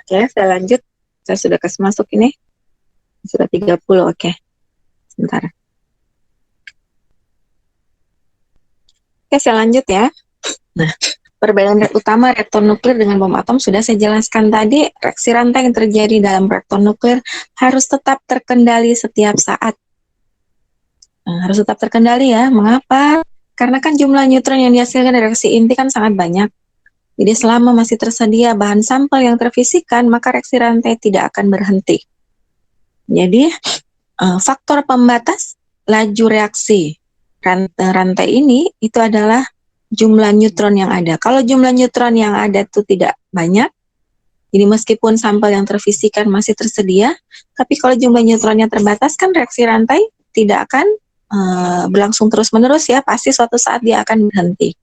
Oke, saya lanjut. Saya sudah kasih masuk ini. Sudah 30, oke. Sebentar. Oke, saya lanjut ya. Nah, perbedaan utama reaktor nuklir dengan bom atom sudah saya jelaskan tadi. Reaksi rantai yang terjadi dalam reaktor nuklir harus tetap terkendali setiap saat. Nah, harus tetap terkendali ya. Mengapa? Karena kan jumlah neutron yang dihasilkan dari reaksi inti kan sangat banyak. Jadi selama masih tersedia bahan sampel yang terfisikan, maka reaksi rantai tidak akan berhenti. Jadi faktor pembatas laju reaksi rantai ini itu adalah jumlah neutron yang ada. Kalau jumlah neutron yang ada itu tidak banyak, jadi meskipun sampel yang terfisikan masih tersedia, tapi kalau jumlah neutronnya terbatas kan reaksi rantai tidak akan berlangsung terus-menerus ya, pasti suatu saat dia akan berhenti.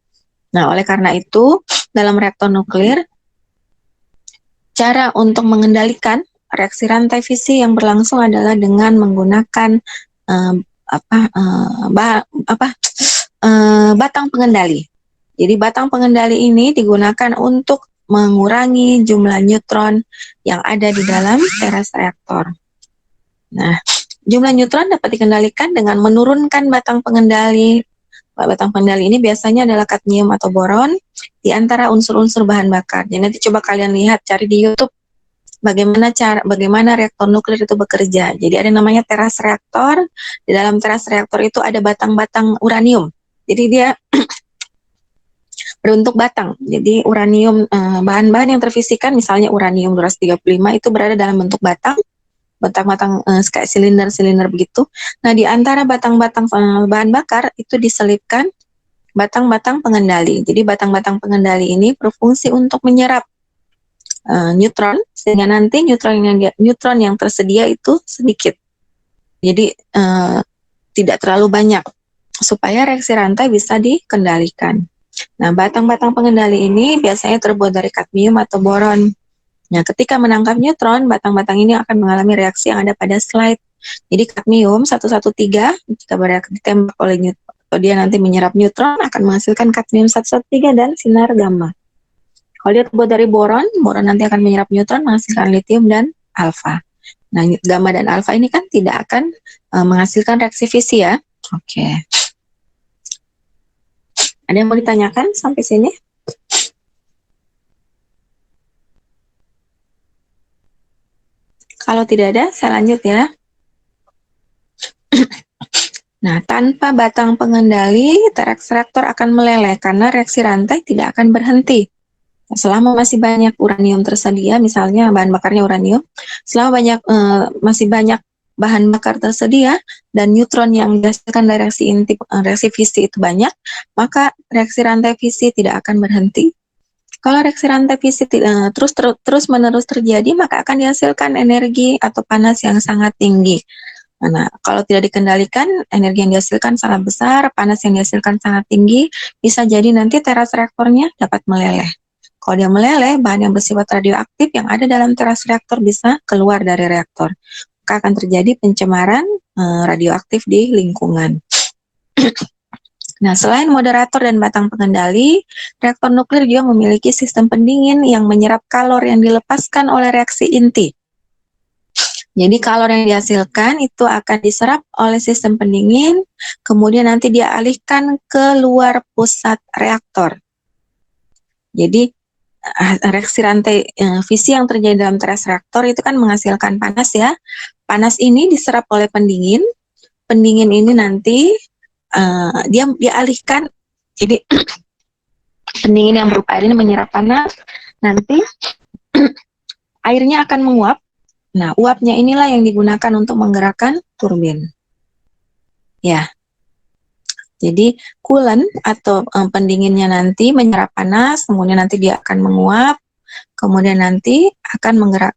Nah, oleh karena itu, dalam reaktor nuklir, cara untuk mengendalikan reaksi rantai fisi yang berlangsung adalah dengan menggunakan batang pengendali. Jadi batang pengendali ini digunakan untuk mengurangi jumlah neutron yang ada di dalam teras reaktor. Nah, jumlah neutron dapat dikendalikan dengan menurunkan batang pengendali. Batang pengendali ini biasanya adalah kadmium atau boron di antara unsur-unsur bahan bakar. Jadi nanti coba kalian lihat, cari di YouTube bagaimana reaktor nuklir itu bekerja. Jadi ada namanya teras reaktor. Di dalam teras reaktor itu ada batang-batang uranium. Jadi dia berbentuk batang. Jadi uranium, bahan-bahan yang terfisikan, misalnya uranium 235 itu berada dalam bentuk batang-batang kayak silinder-silinder begitu. Nah, di antara batang-batang bahan bakar itu diselipkan batang-batang pengendali. Jadi batang-batang pengendali ini berfungsi untuk menyerap neutron, sehingga nanti neutron yang tersedia itu sedikit. Jadi tidak terlalu banyak, supaya reaksi rantai bisa dikendalikan. Nah, batang-batang pengendali ini biasanya terbuat dari kadmium atau boron. Nah, ketika menangkap neutron, batang-batang ini akan mengalami reaksi yang ada pada slide. Jadi kadmium 113 jika ditembak oleh neutron, atau dia nanti menyerap neutron, akan menghasilkan kadmium 113 dan sinar gamma. Kalau dia terbuat dari boron nanti akan menyerap neutron, menghasilkan lithium dan alfa. Nah, gamma dan alfa ini kan tidak akan menghasilkan reaksi fisi ya. Oke. Ada yang mau ditanyakan sampai sini? Kalau tidak ada, saya lanjut ya. Nah, tanpa batang pengendali, reaktor akan meleleh karena reaksi rantai tidak akan berhenti. Selama masih banyak uranium tersedia, misalnya bahan bakarnya uranium, selama masih banyak bahan bakar tersedia dan neutron yang dihasilkan dari reaksi fisi itu banyak, maka reaksi rantai fisi tidak akan berhenti. Kalau reaksi rantai fisi terus menerus terjadi, maka akan dihasilkan energi atau panas yang sangat tinggi. Nah, kalau tidak dikendalikan, energi yang dihasilkan sangat besar, panas yang dihasilkan sangat tinggi, bisa jadi nanti teras reaktornya dapat meleleh. Kalau dia meleleh, bahan yang bersifat radioaktif yang ada dalam teras reaktor bisa keluar dari reaktor. Maka akan terjadi pencemaran radioaktif di lingkungan. Nah, selain moderator dan batang pengendali, reaktor nuklir juga memiliki sistem pendingin yang menyerap kalor yang dilepaskan oleh reaksi inti. Jadi kalor yang dihasilkan itu akan diserap oleh sistem pendingin, kemudian nanti dia alihkan ke luar pusat reaktor. Jadi reaksi rantai fisi yang terjadi dalam teras reaktor itu kan menghasilkan panas ya. Panas ini diserap oleh pendingin. Pendingin ini nanti dia alihkan. Jadi pendingin yang berupa air ini menyerap panas. Nanti airnya akan menguap. Nah, uapnya inilah yang digunakan untuk menggerakkan turbin. Ya. Jadi coolant atau pendinginnya nanti menyerap panas, kemudian nanti dia akan menguap, kemudian nanti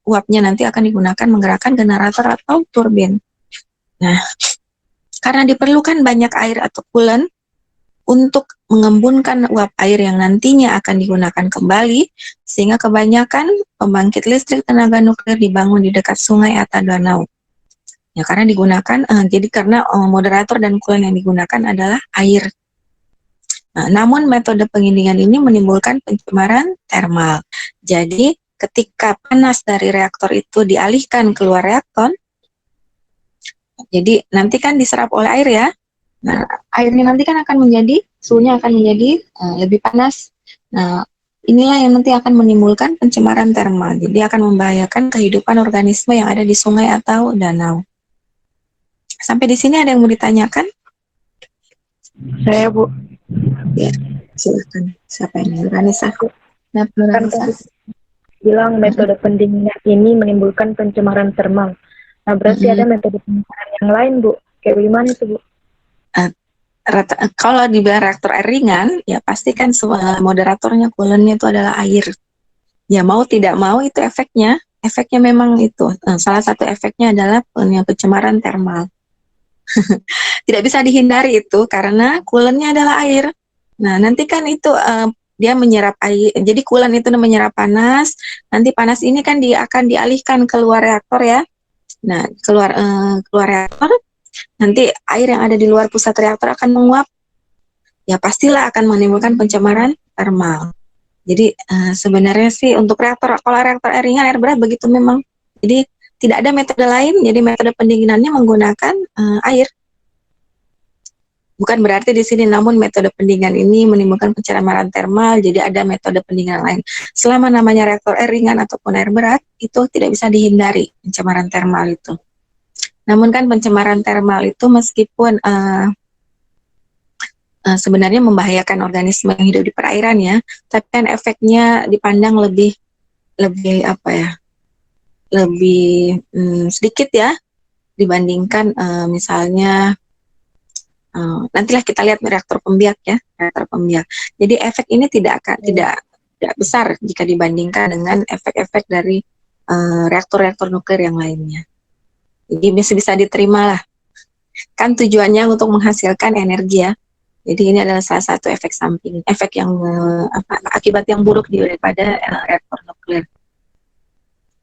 uapnya nanti akan digunakan menggerakkan generator atau turbin. Nah, karena diperlukan banyak air atau coolant untuk mengembunkan uap air yang nantinya akan digunakan kembali, sehingga kebanyakan pembangkit listrik tenaga nuklir dibangun di dekat sungai atau danau. Ya, karena digunakan, karena moderator dan coolant yang digunakan adalah air. Nah, namun metode penggilingan ini menimbulkan pencemaran termal. Jadi ketika panas dari reaktor itu dialihkan keluar reaktor, jadi nanti kan diserap oleh air ya. Nah, airnya nanti kan akan menjadi, suhunya akan menjadi lebih panas. Nah, inilah yang nanti akan menimbulkan pencemaran termal. Jadi akan membahayakan kehidupan organisme yang ada di sungai atau danau. Sampai di sini ada yang mau ditanyakan? Saya, Bu. Ya, silakan. Siapa ini? Nurhanisa. Nah, Kan Nurhanisa. tadi bilang metode pendinginan ini menimbulkan pencemaran termal. Nah, berarti ada metode pencemaran yang lain, Bu. Kayak gimana itu, Bu? Kalau di reaktor air ringan, ya pasti kan moderatornya, coolant-nya itu adalah air. Ya mau tidak mau itu efeknya memang itu. Salah satu efeknya adalah pencemaran termal. Tidak bisa dihindari itu karena coolant-nya adalah air. Nah, nanti kan itu dia menyerap air. Jadi coolant itu menyerap panas. Nanti panas ini kan akan dialihkan keluar reaktor ya. Nah, keluar reaktor, nanti air yang ada di luar pusat reaktor akan menguap. Ya pastilah akan menimbulkan pencemaran termal. Jadi sebenarnya sih untuk kalau reaktor air ringan, air berat begitu memang. Jadi tidak ada metode lain. Jadi metode pendinginannya menggunakan air. Bukan berarti di sini, namun metode pendinginan ini menimbulkan pencemaran termal. Jadi ada metode pendinginan lain. Selama namanya reaktor air ringan ataupun air berat, itu tidak bisa dihindari pencemaran termal itu. Namun kan pencemaran termal itu meskipun sebenarnya membahayakan organisme yang hidup di perairan ya, tapi kan efeknya dipandang lebih apa ya, lebih sedikit ya dibandingkan misalnya nantilah kita lihat reaktor pembiak ya, reaktor pembiak. Jadi efek ini tidak besar jika dibandingkan dengan efek-efek dari reaktor-reaktor nuklir yang lainnya. Jadi bisa diterima lah. Kan tujuannya untuk menghasilkan energi ya. Jadi ini adalah salah satu efek samping, efek yang akibat yang buruk daripada reaktor nuklir.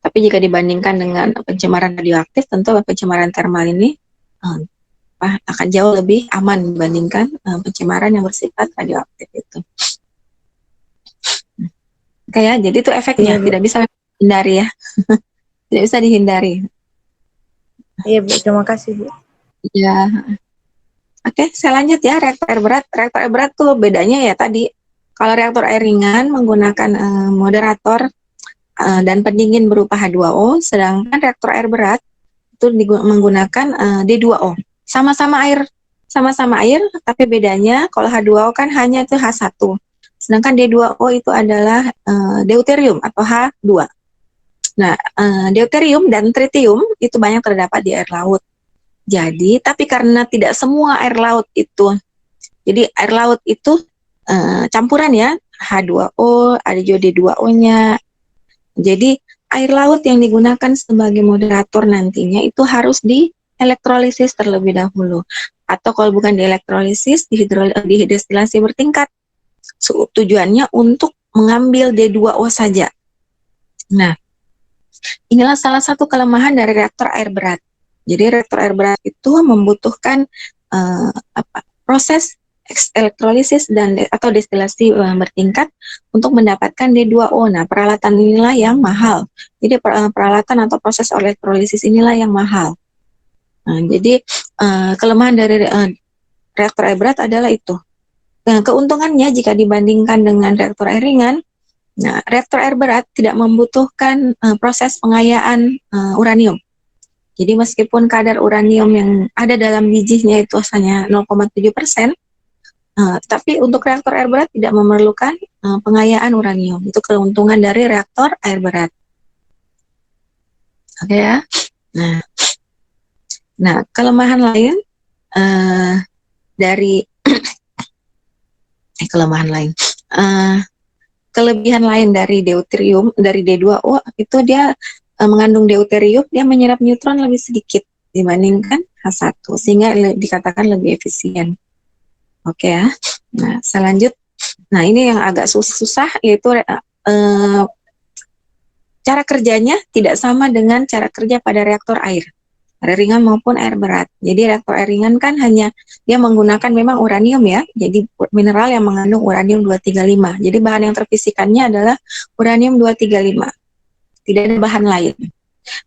Tapi jika dibandingkan dengan pencemaran radioaktif, tentu pencemaran termal ini akan jauh lebih aman dibandingkan pencemaran yang bersifat radioaktif itu. Oke ya, jadi itu efeknya tidak bisa dihindari ya, tidak bisa dihindari. Iya, Bu. Terima kasih, Bu. Ya. Oke, saya lanjut ya, reaktor air berat. Reaktor air berat tuh bedanya ya tadi, kalau reaktor air ringan menggunakan moderator dan pendingin berupa H2O, sedangkan reaktor air berat itu menggunakan D2O. Sama-sama air, tapi bedanya kalau H2O kan hanya itu H1, sedangkan D2O itu adalah deuterium atau H2. Nah, deuterium dan tritium itu banyak terdapat di air laut. Jadi, tapi karena tidak semua air laut itu, jadi air laut itu campuran ya, H2O, ada juga D2O-nya. Jadi, air laut yang digunakan sebagai moderator nantinya itu harus dielektrolisis terlebih dahulu. Atau kalau bukan dielektrolisis, didestilasi bertingkat. Tujuannya untuk mengambil D2O saja. Nah, inilah salah satu kelemahan dari reaktor air berat. Jadi reaktor air berat itu membutuhkan proses elektrolisis atau destilasi bertingkat untuk mendapatkan D2O. Nah, peralatan inilah yang mahal. Jadi peralatan atau proses elektrolisis inilah yang mahal. Nah, jadi kelemahan dari reaktor air berat adalah itu. Nah, keuntungannya jika dibandingkan dengan reaktor air ringan, nah, reaktor air berat tidak membutuhkan proses pengayaan uranium. Jadi meskipun kadar uranium yang ada dalam bijinya itu hanya 0,7%, tapi untuk reaktor air berat tidak memerlukan pengayaan uranium. Itu keuntungan dari reaktor air berat. Oke ya. Nah, kelemahan lain dari kelebihan lain dari deuterium, dari D2O itu dia mengandung deuterium, dia menyerap neutron lebih sedikit dibandingkan H1, sehingga dikatakan lebih efisien. Oke ya. Nah, saya lanjut. Nah, ini yang agak susah, yaitu cara kerjanya tidak sama dengan cara kerja pada reaktor air ringan maupun air berat. Jadi reaktor air ringan kan hanya dia menggunakan memang uranium ya, jadi mineral yang mengandung uranium 235. Jadi bahan yang terfisikannya adalah uranium 235. tidak ada bahan lain.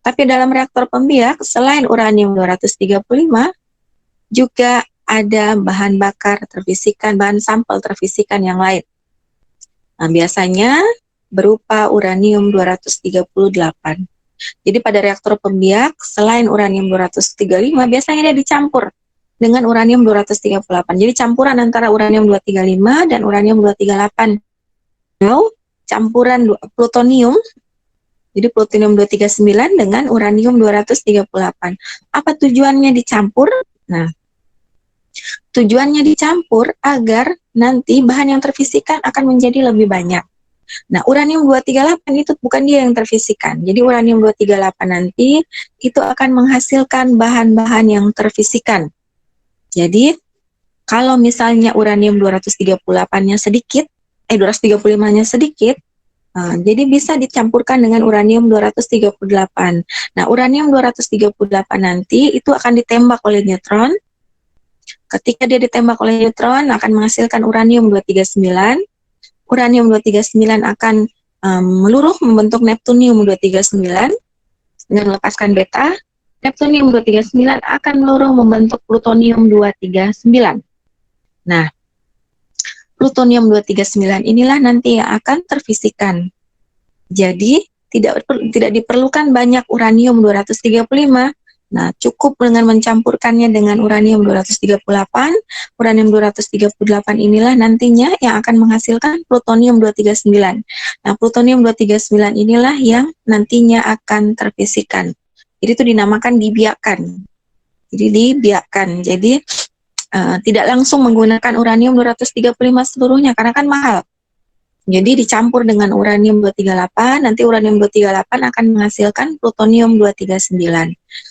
Tapi dalam reaktor pembiak, selain uranium-235, juga ada bahan bakar terfisikan, bahan sampel terfisikan yang lain. Nah, biasanya berupa uranium-238. Jadi pada reaktor pembiak, selain uranium-235, biasanya dia dicampur dengan uranium-238. Jadi campuran antara uranium-235 dan uranium-238. Atau campuran plutonium, jadi plutonium-239 dengan uranium-238. Apa tujuannya dicampur? Nah, tujuannya dicampur agar nanti bahan yang terfisikan akan menjadi lebih banyak. Nah, uranium-238 itu bukan dia yang terfisikan. Jadi uranium-238 nanti itu akan menghasilkan bahan-bahan yang terfisikan. Jadi kalau misalnya uranium-238-nya sedikit, 235-nya sedikit, jadi bisa dicampurkan dengan uranium-238. Nah, uranium-238 nanti itu akan ditembak oleh neutron. Ketika dia ditembak oleh neutron akan menghasilkan uranium-239. Uranium-239 akan meluruh membentuk neptunium-239 dengan melepaskan beta. Neptunium-239 akan meluruh membentuk plutonium-239. Nah, plutonium-239 inilah nanti yang akan terfisikan. Jadi, tidak diperlukan banyak uranium-235. Nah, cukup dengan mencampurkannya dengan uranium-238. Uranium-238 inilah nantinya yang akan menghasilkan plutonium-239. Nah, plutonium-239 inilah yang nantinya akan terfisikan. Jadi itu dinamakan dibiakkan. Jadi dibiakkan. Jadi tidak langsung menggunakan uranium-235 seluruhnya karena kan mahal. Jadi dicampur dengan uranium-238, nanti uranium-238 akan menghasilkan plutonium-239.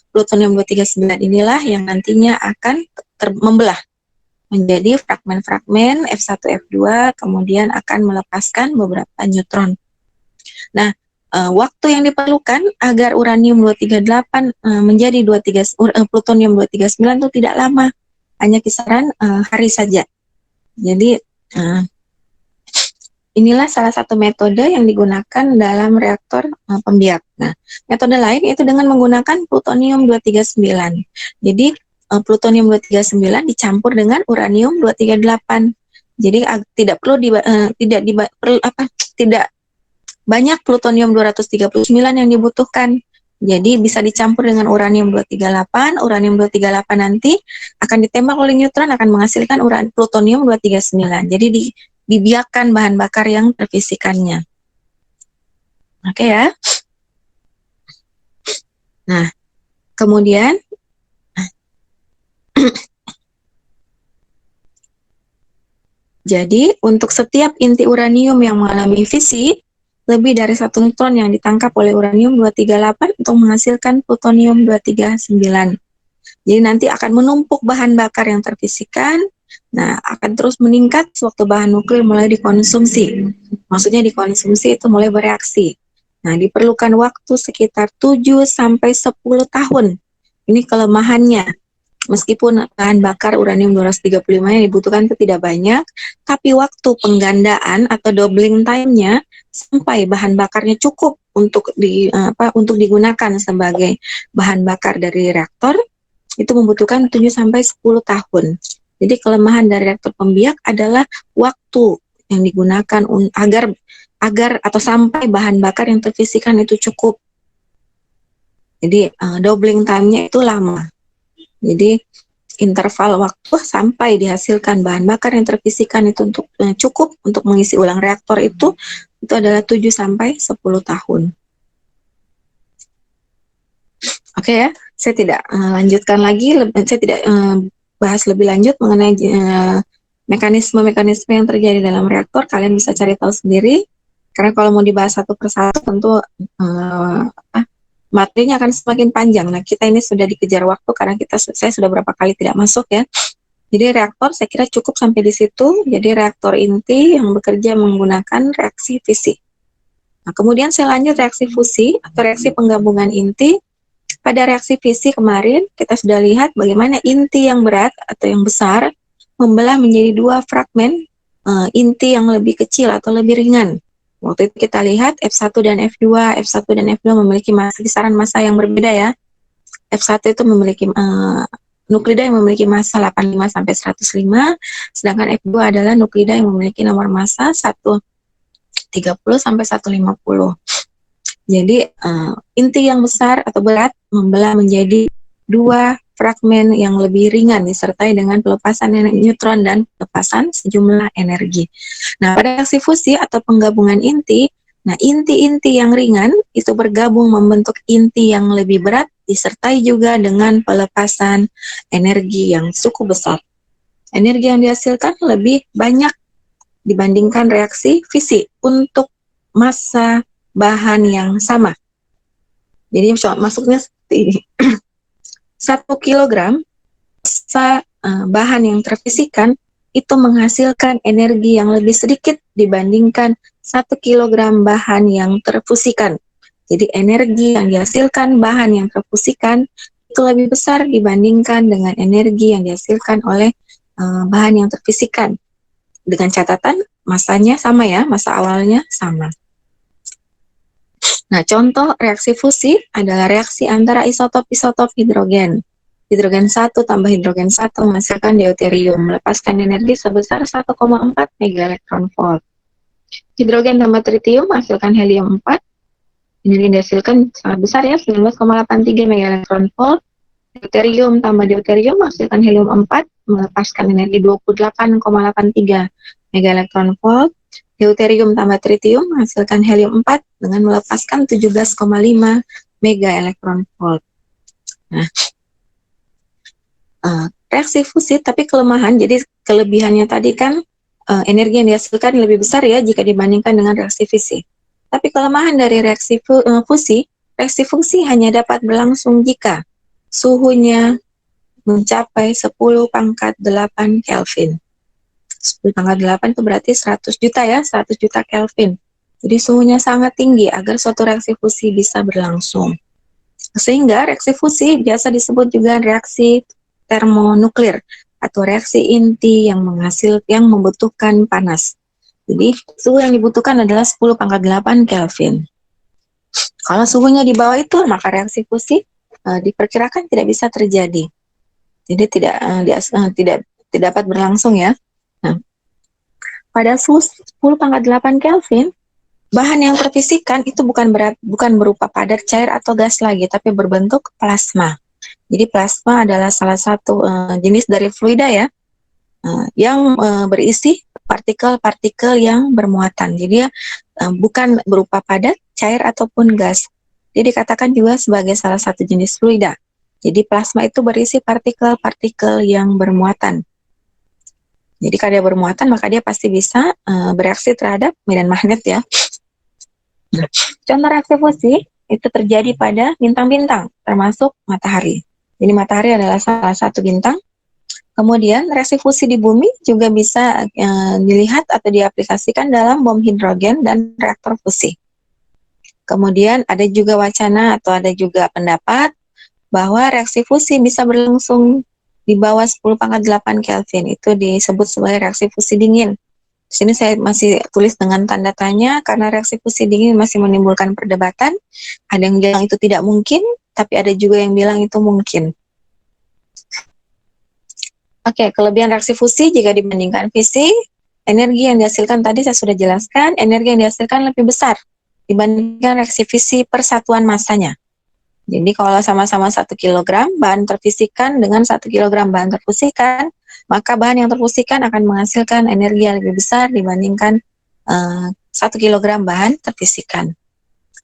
Plutonium-239 inilah yang nantinya akan membelah menjadi fragmen-fragmen F1, F2, kemudian akan melepaskan beberapa neutron. Nah, waktu yang diperlukan agar uranium-238 menjadi plutonium-239 itu tidak lama, hanya kisaran hari saja. Jadi, inilah salah satu metode yang digunakan dalam reaktor pembiak. Nah, metode lain yaitu dengan menggunakan plutonium-239. Jadi, plutonium-239 dicampur dengan uranium-238. Jadi, tidak banyak plutonium-239 yang dibutuhkan. Jadi, bisa dicampur dengan uranium-238. Uranium-238 nanti akan ditembak oleh neutron, akan menghasilkan plutonium-239. Jadi, dibiarkan bahan bakar yang terfisikannya. Oke ya. Nah, kemudian jadi untuk setiap inti uranium yang mengalami fisi, lebih dari 1 neutron yang ditangkap oleh uranium-238 untuk menghasilkan plutonium-239. Jadi nanti akan menumpuk bahan bakar yang terfisikan. Nah, akan terus meningkat sewaktu bahan nuklir mulai dikonsumsi. Maksudnya dikonsumsi itu mulai bereaksi. Nah, diperlukan waktu sekitar 7 sampai 10 tahun. Ini kelemahannya. Meskipun bahan bakar uranium-235 yang dibutuhkan itu tidak banyak, tapi waktu penggandaan atau doubling time-nya sampai bahan bakarnya cukup untuk digunakan sebagai bahan bakar dari reaktor itu membutuhkan 7 sampai 10 tahun. Jadi kelemahan dari reaktor pembiak adalah waktu yang digunakan agar atau sampai bahan bakar yang terfisikan itu cukup. Jadi doubling time-nya itu lama. Jadi interval waktu sampai dihasilkan bahan bakar yang terfisikan itu untuk cukup untuk mengisi ulang reaktor itu adalah 7 sampai 10 tahun. Oke ya, saya tidak lanjutkan lagi, saya tidak bahas lebih lanjut mengenai mekanisme-mekanisme yang terjadi dalam reaktor. Kalian bisa cari tahu sendiri, karena kalau mau dibahas satu persatu tentu materinya akan semakin panjang. Nah, kita ini sudah dikejar waktu karena saya sudah berapa kali tidak masuk ya. Jadi reaktor saya kira cukup sampai di situ. Jadi reaktor inti yang bekerja menggunakan reaksi fisi. Nah, kemudian saya lanjut reaksi fusi atau reaksi penggabungan inti. Pada reaksi fisi kemarin kita sudah lihat bagaimana inti yang berat atau yang besar membelah menjadi 2 fragmen inti yang lebih kecil atau lebih ringan. Waktu itu kita lihat F1 dan F2. F1 dan F2 memiliki kisaran massa yang berbeda ya. F1 itu memiliki nuklida yang memiliki massa 85 sampai 105, sedangkan F2 adalah nuklida yang memiliki nomor massa 130 sampai 150. Jadi inti yang besar atau berat membelah menjadi dua fragmen yang lebih ringan disertai dengan pelepasan neutron dan pelepasan sejumlah energi. Nah, pada reaksi fusi atau penggabungan inti, nah inti-inti yang ringan itu bergabung membentuk inti yang lebih berat disertai juga dengan pelepasan energi yang cukup besar. Energi yang dihasilkan lebih banyak dibandingkan reaksi fisi untuk massa bahan yang sama. Jadi masuknya seperti ini. 1 kilogram massa bahan yang terfisikan itu menghasilkan energi yang lebih sedikit dibandingkan 1 kilogram bahan yang terfusikan. Jadi energi yang dihasilkan bahan yang terfusikan itu lebih besar dibandingkan dengan energi yang dihasilkan oleh bahan yang terfisikan. Dengan catatan massanya sama ya, massa awalnya sama. Nah, contoh reaksi fusi adalah reaksi antara isotop-isotop hidrogen. Hidrogen 1 tambah hidrogen 1 menghasilkan deuterium, melepaskan energi sebesar 1,4 megaelektronvolt. Hidrogen tambah tritium menghasilkan helium 4. Energi yang dihasilkan sangat besar ya, 19,83 megaelektronvolt. Deuterium tambah deuterium menghasilkan helium 4, melepaskan energi 28,83 megaelektronvolt. Deuterium tambah tritium menghasilkan helium 4 dengan melepaskan 17,5 megaelektronvolt. Nah, reaksi fusi tapi kelemahan, jadi kelebihannya tadi kan energi yang dihasilkan lebih besar ya jika dibandingkan dengan reaksi fisi. Tapi kelemahan dari reaksi fusi hanya dapat berlangsung jika suhunya mencapai 10 pangkat 8 Kelvin. 10 pangkat 8 itu berarti 100 juta ya, 100 juta Kelvin. Jadi suhunya sangat tinggi agar suatu reaksi fusi bisa berlangsung. Sehingga reaksi fusi biasa disebut juga reaksi termonuklir atau reaksi inti yang membutuhkan panas. Jadi suhu yang dibutuhkan adalah 10 pangkat 8 Kelvin. Kalau suhunya di bawah itu, maka reaksi fusi diperkirakan tidak bisa terjadi. Jadi tidak dapat berlangsung ya. Nah, pada suhu 10 pangkat 8 Kelvin, bahan yang terfisikan itu bukan berupa padat, cair, atau gas lagi, tapi berbentuk plasma. Jadi plasma adalah salah satu jenis dari fluida ya, yang berisi partikel-partikel yang bermuatan. Jadi bukan berupa padat, cair, ataupun gas. Jadi dikatakan juga sebagai salah satu jenis fluida. Jadi plasma itu berisi partikel-partikel yang bermuatan. Jadi kalau dia bermuatan, maka dia pasti bisa bereaksi terhadap medan magnet ya. Contoh reaksi fusi itu terjadi pada bintang-bintang, termasuk matahari. Jadi matahari adalah salah satu bintang. Kemudian reaksi fusi di bumi juga bisa dilihat atau diaplikasikan dalam bom hidrogen dan reaktor fusi. Kemudian ada juga wacana atau ada juga pendapat bahwa reaksi fusi bisa berlangsung di bawah 10 pangkat 8 Kelvin. Itu disebut sebagai reaksi fusi dingin. Di sini saya masih tulis dengan tanda tanya karena reaksi fusi dingin masih menimbulkan perdebatan. Ada yang bilang itu tidak mungkin, tapi ada juga yang bilang itu mungkin. Oke, kelebihan reaksi fusi jika dibandingkan fisi, energi yang dihasilkan tadi saya sudah jelaskan, energi yang dihasilkan lebih besar dibandingkan reaksi fisi per satuan massanya. Jadi kalau sama-sama 1 kg bahan terfisikan dengan 1 kg bahan terfusikan, maka bahan yang terfusikan akan menghasilkan energi yang lebih besar dibandingkan 1 kg bahan terfisikan.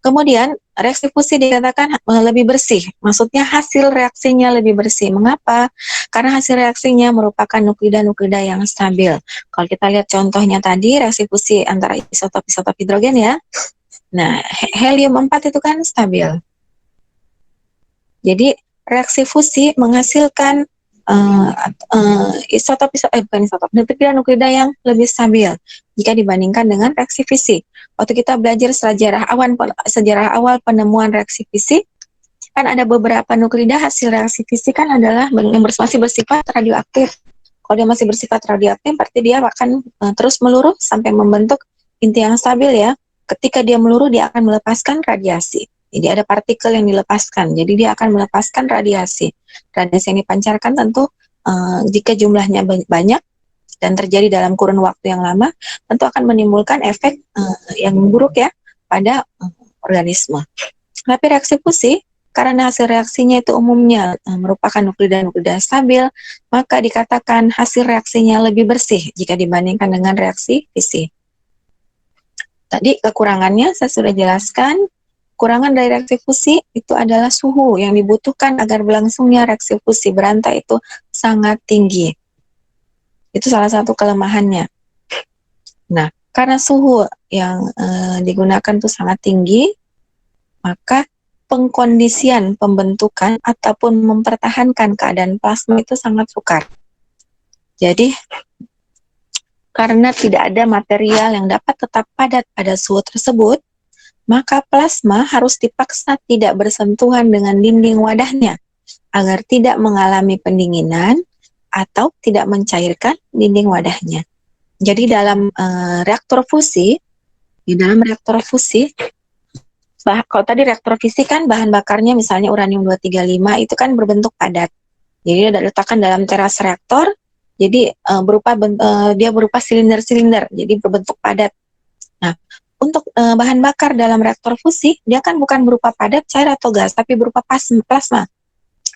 Kemudian reaksi fusi dikatakan lebih bersih, maksudnya hasil reaksinya lebih bersih. Mengapa? Karena hasil reaksinya merupakan nuklida-nuklida yang stabil. Kalau kita lihat contohnya tadi, reaksi fusi antara isotop-isotop hidrogen ya. Nah, helium 4 itu kan stabil. Jadi reaksi fusi menghasilkan nuklida-nuklida yang lebih stabil jika dibandingkan dengan reaksi fisi. Waktu kita belajar sejarah awal penemuan reaksi fisi, kan ada beberapa nuklida hasil reaksi fisi kan adalah yang masih bersifat radioaktif. Kalau dia masih bersifat radioaktif, berarti dia akan terus meluruh sampai membentuk inti yang stabil ya. ketika dia meluruh dia akan melepaskan radiasi. Jadi ada partikel yang dilepaskan, jadi dia akan melepaskan radiasi. Radiasi yang dipancarkan tentu jika jumlahnya banyak dan terjadi dalam kurun waktu yang lama, tentu akan menimbulkan efek yang buruk ya pada organisme. Tapi reaksi fusi, karena hasil reaksinya itu umumnya merupakan nuklida stabil, maka dikatakan hasil reaksinya lebih bersih jika dibandingkan dengan reaksi fisi. Tadi kekurangannya saya sudah jelaskan. Kekurangan dari reaksi fusi itu adalah suhu yang dibutuhkan agar berlangsungnya reaksi fusi berantai itu sangat tinggi. Itu salah satu kelemahannya. Nah, karena suhu yang digunakan itu sangat tinggi, maka pengkondisian pembentukan ataupun mempertahankan keadaan plasma itu sangat sukar. Jadi, karena tidak ada material yang dapat tetap padat pada suhu tersebut, maka plasma harus dipaksa tidak bersentuhan dengan dinding wadahnya agar tidak mengalami pendinginan atau tidak mencairkan dinding wadahnya. Jadi dalam reaktor fusi, kalau tadi reaktor fisi kan bahan bakarnya misalnya uranium 235 itu kan berbentuk padat. Jadi diletakkan dalam teras reaktor, jadi dia berupa silinder-silinder, jadi berbentuk padat. Nah, untuk bahan bakar dalam reaktor fusi, dia kan bukan berupa padat, cair atau gas, tapi berupa plasma.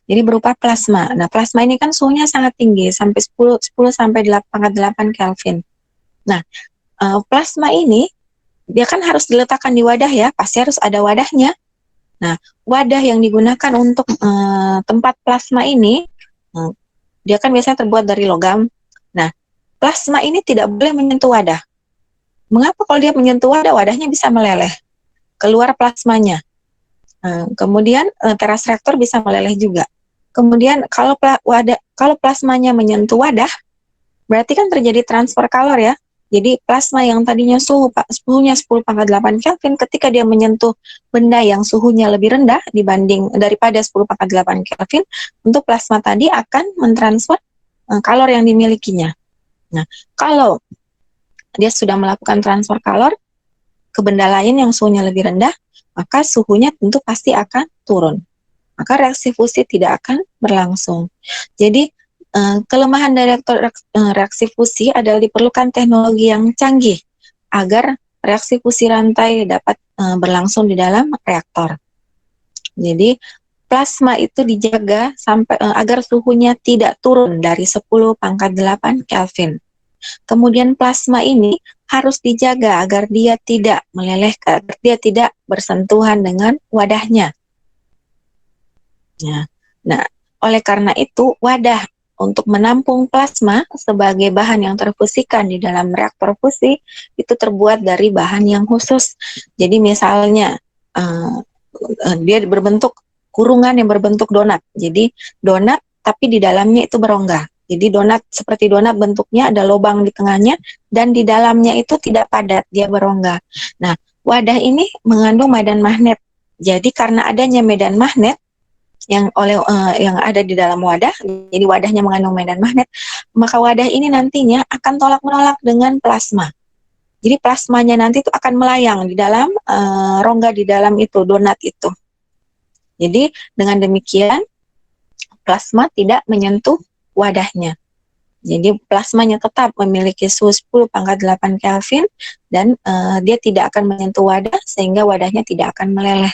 Jadi berupa plasma. Nah, plasma ini kan suhunya sangat tinggi, sampai 10 sampai 8,8 Kelvin. Nah, plasma ini, dia kan harus diletakkan di wadah ya, pasti harus ada wadahnya. Nah, wadah yang digunakan untuk tempat plasma ini, dia kan biasanya terbuat dari logam. Nah, plasma ini tidak boleh menyentuh wadah. Mengapa kalau dia menyentuh wadah, wadahnya bisa meleleh, keluar plasmanya. Kemudian teras reaktor bisa meleleh juga. Kemudian kalau plasmanya menyentuh wadah, berarti kan terjadi transfer kalor ya. Jadi plasma yang tadinya suhunya 10,8 Kelvin, ketika dia menyentuh benda yang suhunya lebih rendah daripada 10,8 Kelvin, untuk plasma tadi akan mentransfer kalor yang dimilikinya. Nah, kalau dia sudah melakukan transfer kalor ke benda lain yang suhunya lebih rendah, maka suhunya tentu pasti akan turun. Maka reaksi fusi tidak akan berlangsung. Jadi, kelemahan dari reaksi fusi adalah diperlukan teknologi yang canggih agar reaksi fusi rantai dapat berlangsung di dalam reaktor. Jadi, plasma itu dijaga sampai agar suhunya tidak turun dari 10,8 Kelvin. Kemudian plasma ini harus dijaga agar dia tidak meleleh, agar dia tidak bersentuhan dengan wadahnya. Nah, oleh karena itu wadah untuk menampung plasma sebagai bahan yang terfusikan di dalam reaktor fusi itu terbuat dari bahan yang khusus. Jadi misalnya dia berbentuk kurungan yang berbentuk donat. Jadi donat tapi di dalamnya itu berongga. Jadi seperti donat bentuknya ada lubang di tengahnya dan di dalamnya itu tidak padat, dia berongga. Nah, wadah ini mengandung medan magnet. Jadi karena adanya medan magnet yang ada di dalam wadah, jadi wadahnya mengandung medan magnet, maka wadah ini nantinya akan tolak-menolak dengan plasma. Jadi plasmanya nanti itu akan melayang di dalam rongga di dalam itu donat itu. Jadi dengan demikian plasma tidak menyentuh wadahnya. Jadi plasmanya tetap memiliki suhu 10,8 Kelvin dan dia tidak akan menyentuh wadah sehingga wadahnya tidak akan meleleh.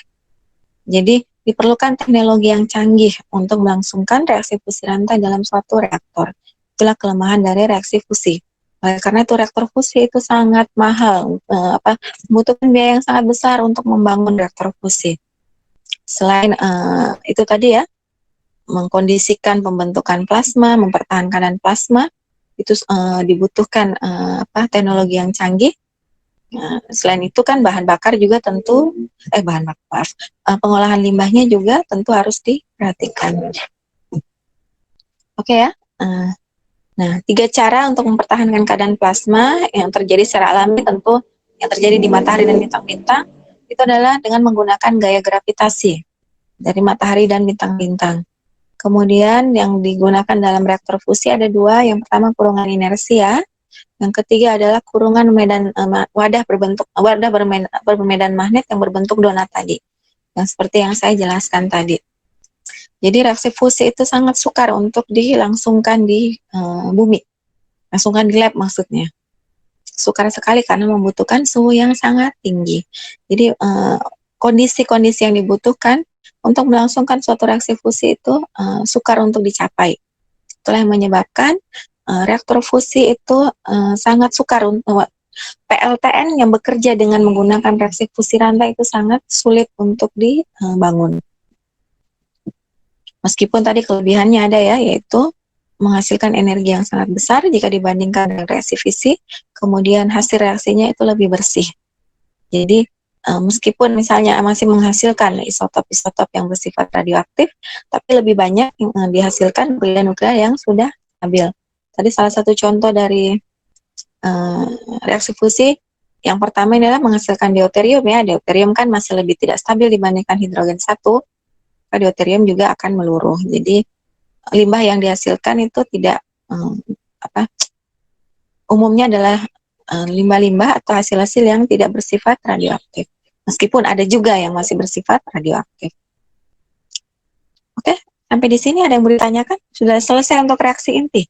Jadi diperlukan teknologi yang canggih untuk melangsungkan reaksi fusi rantai dalam suatu reaktor. Itulah kelemahan dari reaksi fusi. Karena itu reaktor fusi itu sangat mahal, membutuhkan biaya yang sangat besar untuk membangun reaktor fusi. Selain itu tadi ya, mengkondisikan pembentukan plasma, mempertahankan plasma, itu dibutuhkan teknologi yang canggih. Selain itu kan bahan bakar juga tentu, pengolahan limbahnya juga tentu harus diperhatikan. Oke ya. Nah, 3 cara untuk mempertahankan keadaan plasma yang terjadi secara alami tentu yang terjadi di matahari dan bintang-bintang itu adalah dengan menggunakan gaya gravitasi dari matahari dan bintang-bintang. Kemudian yang digunakan dalam reaktor fusi ada 2, yang pertama kurungan inersia, Yang ketiga adalah kurungan wadah bermedan magnet yang berbentuk donat tadi, yang seperti yang saya jelaskan tadi. Jadi reaksi fusi itu sangat sukar untuk dilangsungkan di bumi, langsungkan di lab maksudnya. Sukar sekali karena membutuhkan suhu yang sangat tinggi. Jadi kondisi-kondisi yang dibutuhkan untuk melangsungkan suatu reaksi fusi itu sukar untuk dicapai. Itulah yang menyebabkan reaktor fusi itu sangat sukar untuk PLTN yang bekerja dengan menggunakan reaksi fusi rantai itu sangat sulit untuk dibangun. Meskipun tadi kelebihannya ada ya, yaitu menghasilkan energi yang sangat besar jika dibandingkan dengan reaksi fisi, kemudian hasil reaksinya itu lebih bersih. Jadi meskipun misalnya masih menghasilkan isotop-isotop yang bersifat radioaktif, tapi lebih banyak yang dihasilkan nuklir yang sudah stabil. Tadi salah satu contoh dari reaksi fusi yang pertama adalah menghasilkan deuterium ya. Deuterium kan masih lebih tidak stabil dibandingkan hidrogen 1. Deuterium juga akan meluruh. Jadi limbah yang dihasilkan itu tidak umumnya adalah limbah-limbah atau hasil-hasil yang tidak bersifat radioaktif. Meskipun ada juga yang masih bersifat radioaktif. Oke, sampai di sini ada yang mau ditanyakan? Sudah selesai untuk reaksi inti.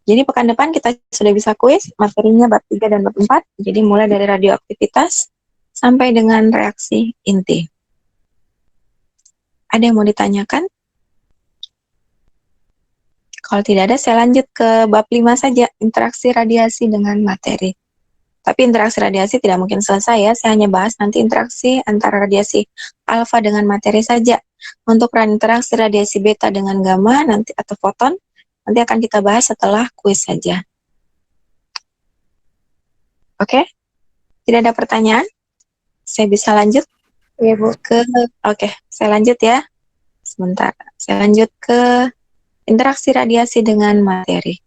Jadi pekan depan kita sudah bisa kuis, materinya bab 3 dan bab 4. Jadi mulai dari radioaktivitas sampai dengan reaksi inti. Ada yang mau ditanyakan? Kalau tidak ada, saya lanjut ke bab 5 saja, interaksi radiasi dengan materi. Tapi interaksi radiasi tidak mungkin selesai ya, saya hanya bahas nanti interaksi antara radiasi alfa dengan materi saja. Untuk interaksi radiasi beta dengan gamma nanti atau foton, nanti akan kita bahas setelah kuis saja. Oke? Tidak ada pertanyaan? Saya bisa lanjut? Iya, Bu. Oke, saya lanjut ya. Sebentar, saya lanjut ke interaksi radiasi dengan materi.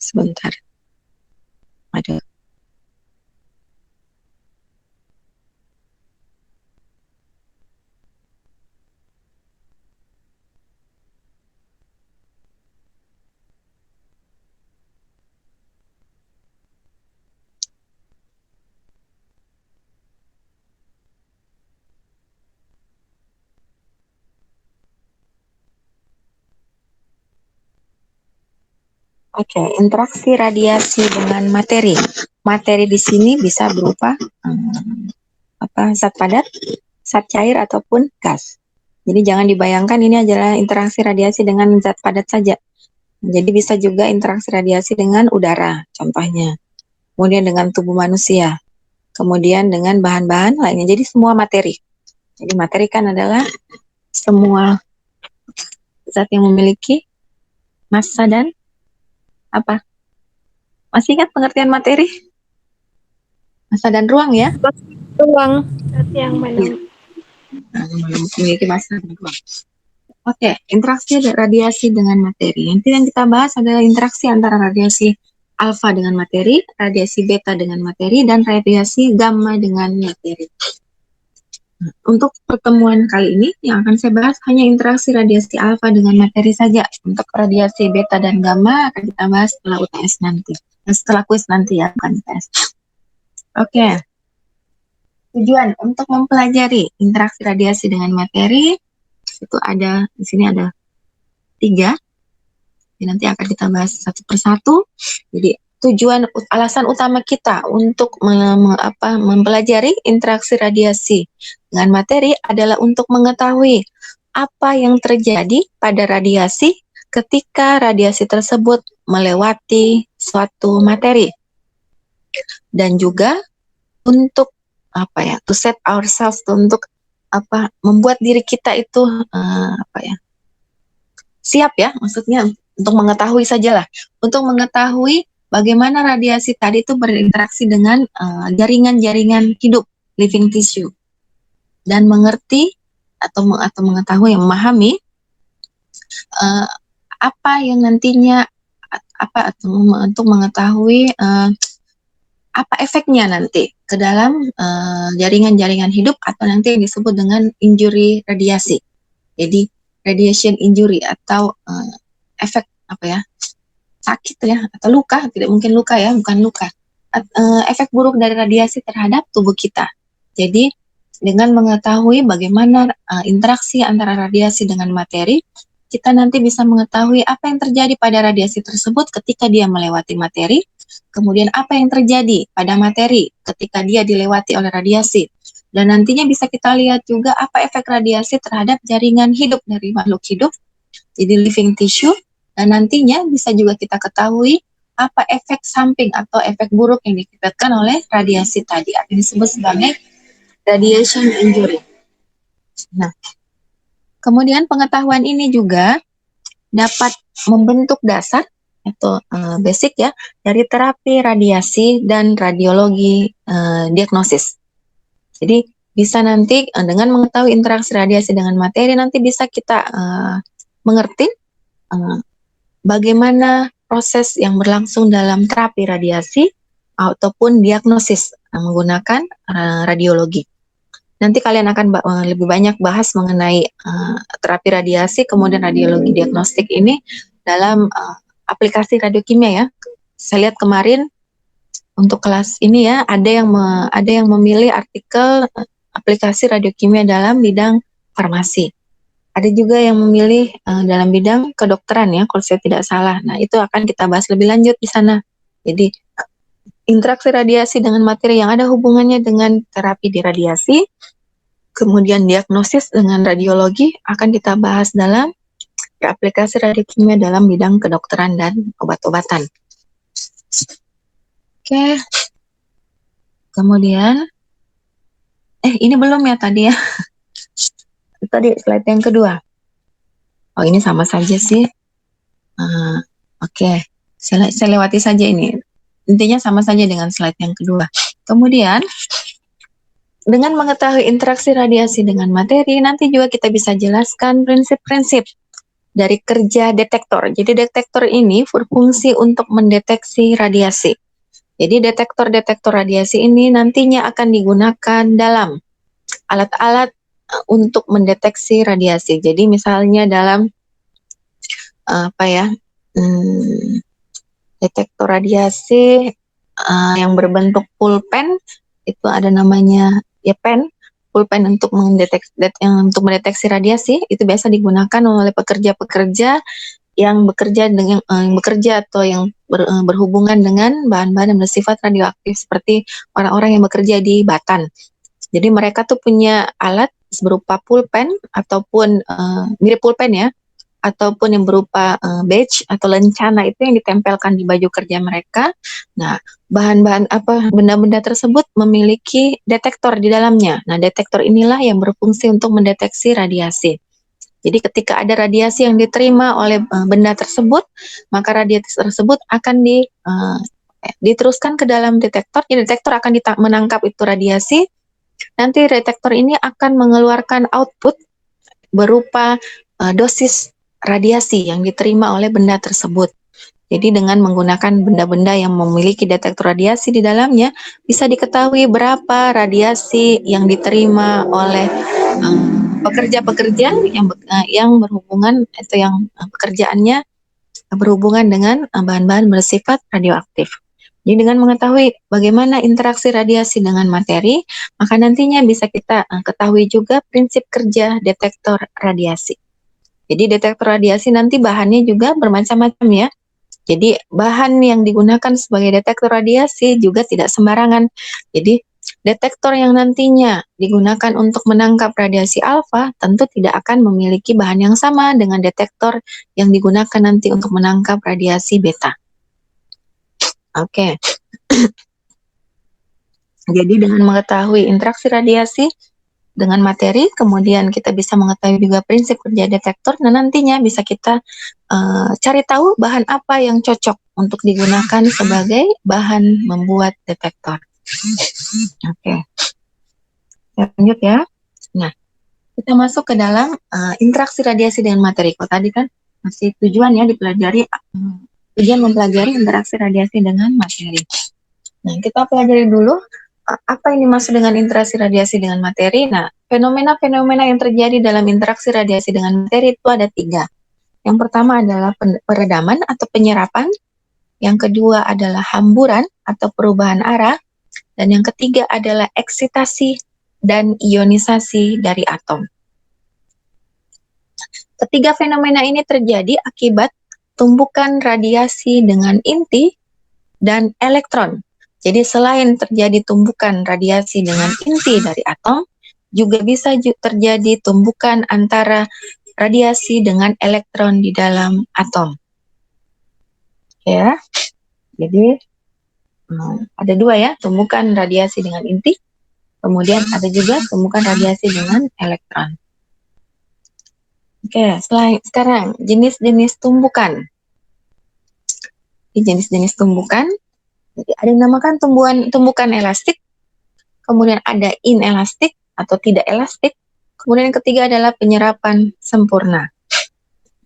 Sebentar. Ada. Oke, interaksi radiasi dengan materi. Materi di sini bisa berupa zat padat, zat cair ataupun gas. Jadi jangan dibayangkan ini adalah interaksi radiasi dengan zat padat saja. Jadi bisa juga interaksi radiasi dengan udara, contohnya. Kemudian dengan tubuh manusia. Kemudian dengan bahan-bahan lainnya. Jadi semua materi. Jadi materi kan adalah semua zat yang memiliki massa dan apa? Masih ingat pengertian materi? Massa dan ruang ya? Ruang yang memiliki massa dan ruang. Oke, interaksi radiasi dengan materi. Nanti yang kita bahas adalah interaksi antara radiasi alfa dengan materi, radiasi beta dengan materi, dan radiasi gamma dengan materi. Untuk pertemuan kali ini, yang akan saya bahas hanya interaksi radiasi alfa dengan materi saja. Untuk radiasi beta dan gamma akan kita bahas setelah UTS nanti. Setelah kuis nanti ya, bukan UTS. Oke. Tujuan untuk mempelajari interaksi radiasi dengan materi, itu ada, di sini ada 3. Jadi nanti akan kita bahas satu persatu. Jadi tujuan alasan utama kita untuk mempelajari interaksi radiasi dengan materi adalah untuk mengetahui apa yang terjadi pada radiasi ketika radiasi tersebut melewati suatu materi, dan juga untuk to set ourselves, untuk membuat diri kita itu siap ya, maksudnya untuk mengetahui sajalah, untuk mengetahui bagaimana radiasi tadi itu berinteraksi dengan jaringan-jaringan hidup, living tissue, dan mengerti atau mengetahui, memahami apa yang nantinya untuk mengetahui apa efeknya nanti ke dalam jaringan-jaringan hidup atau nanti yang disebut dengan injury radiasi. Jadi radiation injury atau efek apa ya, sakit ya atau luka, tidak mungkin luka ya, bukan luka. Efek buruk dari radiasi terhadap tubuh kita. Jadi dengan mengetahui bagaimana interaksi antara radiasi dengan materi, kita nanti bisa mengetahui apa yang terjadi pada radiasi tersebut ketika dia melewati materi, kemudian apa yang terjadi pada materi ketika dia dilewati oleh radiasi. Dan nantinya bisa kita lihat juga apa efek radiasi terhadap jaringan hidup dari makhluk hidup, jadi living tissue, dan nantinya bisa juga kita ketahui apa efek samping atau efek buruk yang diakibatkan oleh radiasi tadi, atau disebut sebagai radiation injury. Nah, kemudian pengetahuan ini juga dapat membentuk dasar atau basic ya dari terapi radiasi dan radiologi diagnosis. Jadi bisa nanti dengan mengetahui interaksi radiasi dengan materi nanti bisa kita mengerti bagaimana proses yang berlangsung dalam terapi radiasi ataupun diagnosis menggunakan radiologi. Nanti kalian akan lebih banyak bahas mengenai terapi radiasi, kemudian radiologi diagnostik ini dalam aplikasi radiokimia ya. Saya lihat kemarin untuk kelas ini ya, ada yang memilih artikel aplikasi radiokimia dalam bidang farmasi. Ada juga yang memilih dalam bidang kedokteran ya, kalau saya tidak salah. Nah, itu akan kita bahas lebih lanjut di sana. Jadi, interaksi radiasi dengan materi yang ada hubungannya dengan terapi di radiasi, kemudian diagnosis dengan radiologi akan kita bahas dalam aplikasi radiokimia dalam bidang kedokteran dan obat-obatan. Oke. Kemudian, ini belum ya tadi ya. Tadi slide yang kedua. Oh, ini sama saja sih. Oke. Saya lewati saja ini. Intinya sama saja dengan slide yang kedua. Kemudian, dengan mengetahui interaksi radiasi dengan materi, nanti juga kita bisa jelaskan prinsip-prinsip dari kerja detektor. Jadi detektor ini berfungsi untuk mendeteksi radiasi. Jadi detektor-detektor radiasi ini nantinya akan digunakan dalam alat-alat untuk mendeteksi radiasi. Jadi misalnya dalam detektor radiasi yang berbentuk pulpen, itu ada namanya ya pen, pulpen untuk mendeteksi radiasi, itu biasa digunakan oleh pekerja-pekerja yang bekerja atau yang berhubungan dengan bahan-bahan yang bersifat radioaktif seperti orang-orang yang bekerja di Batan. Jadi mereka tuh punya alat berupa pulpen ataupun mirip pulpen ya, ataupun yang berupa badge atau lencana itu yang ditempelkan di baju kerja mereka. Nah, benda-benda tersebut memiliki detektor di dalamnya. Nah, detektor inilah yang berfungsi untuk mendeteksi radiasi. Jadi ketika ada radiasi yang diterima oleh benda tersebut, maka radiasi tersebut akan diteruskan ke dalam detektor. Jadi detektor akan menangkap itu radiasi. Nanti detektor ini akan mengeluarkan output berupa dosis radiasi yang diterima oleh benda tersebut. Jadi dengan menggunakan benda-benda yang memiliki detektor radiasi di dalamnya, bisa diketahui berapa radiasi yang diterima oleh pekerja-pekerja yang berhubungan atau yang pekerjaannya berhubungan dengan bahan-bahan bersifat radioaktif. Jadi dengan mengetahui bagaimana interaksi radiasi dengan materi, maka nantinya bisa kita ketahui juga prinsip kerja detektor radiasi. Jadi detektor radiasi nanti bahannya juga bermacam-macam ya. Jadi bahan yang digunakan sebagai detektor radiasi juga tidak sembarangan. Jadi detektor yang nantinya digunakan untuk menangkap radiasi alfa tentu tidak akan memiliki bahan yang sama dengan detektor yang digunakan nanti untuk menangkap radiasi beta. Oke. Jadi dengan mengetahui interaksi radiasi dengan materi, kemudian kita bisa mengetahui juga prinsip kerja detektor, dan nantinya bisa kita cari tahu bahan apa yang cocok untuk digunakan sebagai bahan membuat detektor. Oke. Lanjut ya. Nah, kita masuk ke dalam interaksi radiasi dengan materi. Kalau tadi kan masih tujuannya dipelajari, tujuan mempelajari interaksi radiasi dengan materi. Nah, kita pelajari dulu Apa ini maksud dengan interaksi radiasi dengan materi? Nah, fenomena-fenomena yang terjadi dalam interaksi radiasi dengan materi itu ada 3. Yang pertama adalah peredaman atau penyerapan, yang kedua adalah hamburan atau perubahan arah, dan yang ketiga adalah eksitasi dan ionisasi dari atom. Ketiga fenomena ini terjadi akibat tumbukan radiasi dengan inti dan elektron. Jadi selain terjadi tumbukan radiasi dengan inti dari atom, juga bisa terjadi tumbukan antara radiasi dengan elektron di dalam atom. Ya, jadi ada 2 ya, tumbukan radiasi dengan inti, kemudian ada juga tumbukan radiasi dengan elektron. Oke, sekarang jenis-jenis tumbukan. Di jenis-jenis tumbukan, jadi ada yang dinamakan tumbukan elastik, kemudian ada inelastik atau tidak elastik, kemudian yang ketiga adalah penyerapan sempurna.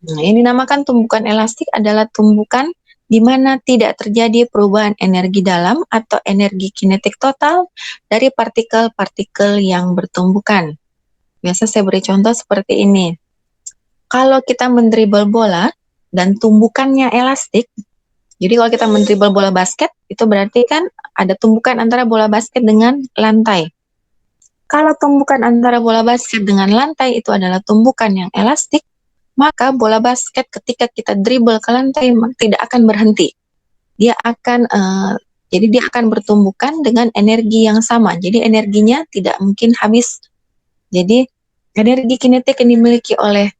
Nah, yang dinamakan tumbukan elastik adalah tumbukan di mana tidak terjadi perubahan energi dalam atau energi kinetik total dari partikel-partikel yang bertumbukan. Biasa saya beri contoh seperti ini. Kalau kita mendribble bola dan tumbukannya elastik, jadi kalau kita mendribble bola basket, itu berarti kan ada tumbukan antara bola basket dengan lantai. Kalau tumbukan antara bola basket dengan lantai itu adalah tumbukan yang elastik, maka bola basket ketika kita dribble ke lantai tidak akan berhenti. Dia akan bertumbukan dengan energi yang sama. Jadi energinya tidak mungkin habis. Jadi energi kinetik yang dimiliki oleh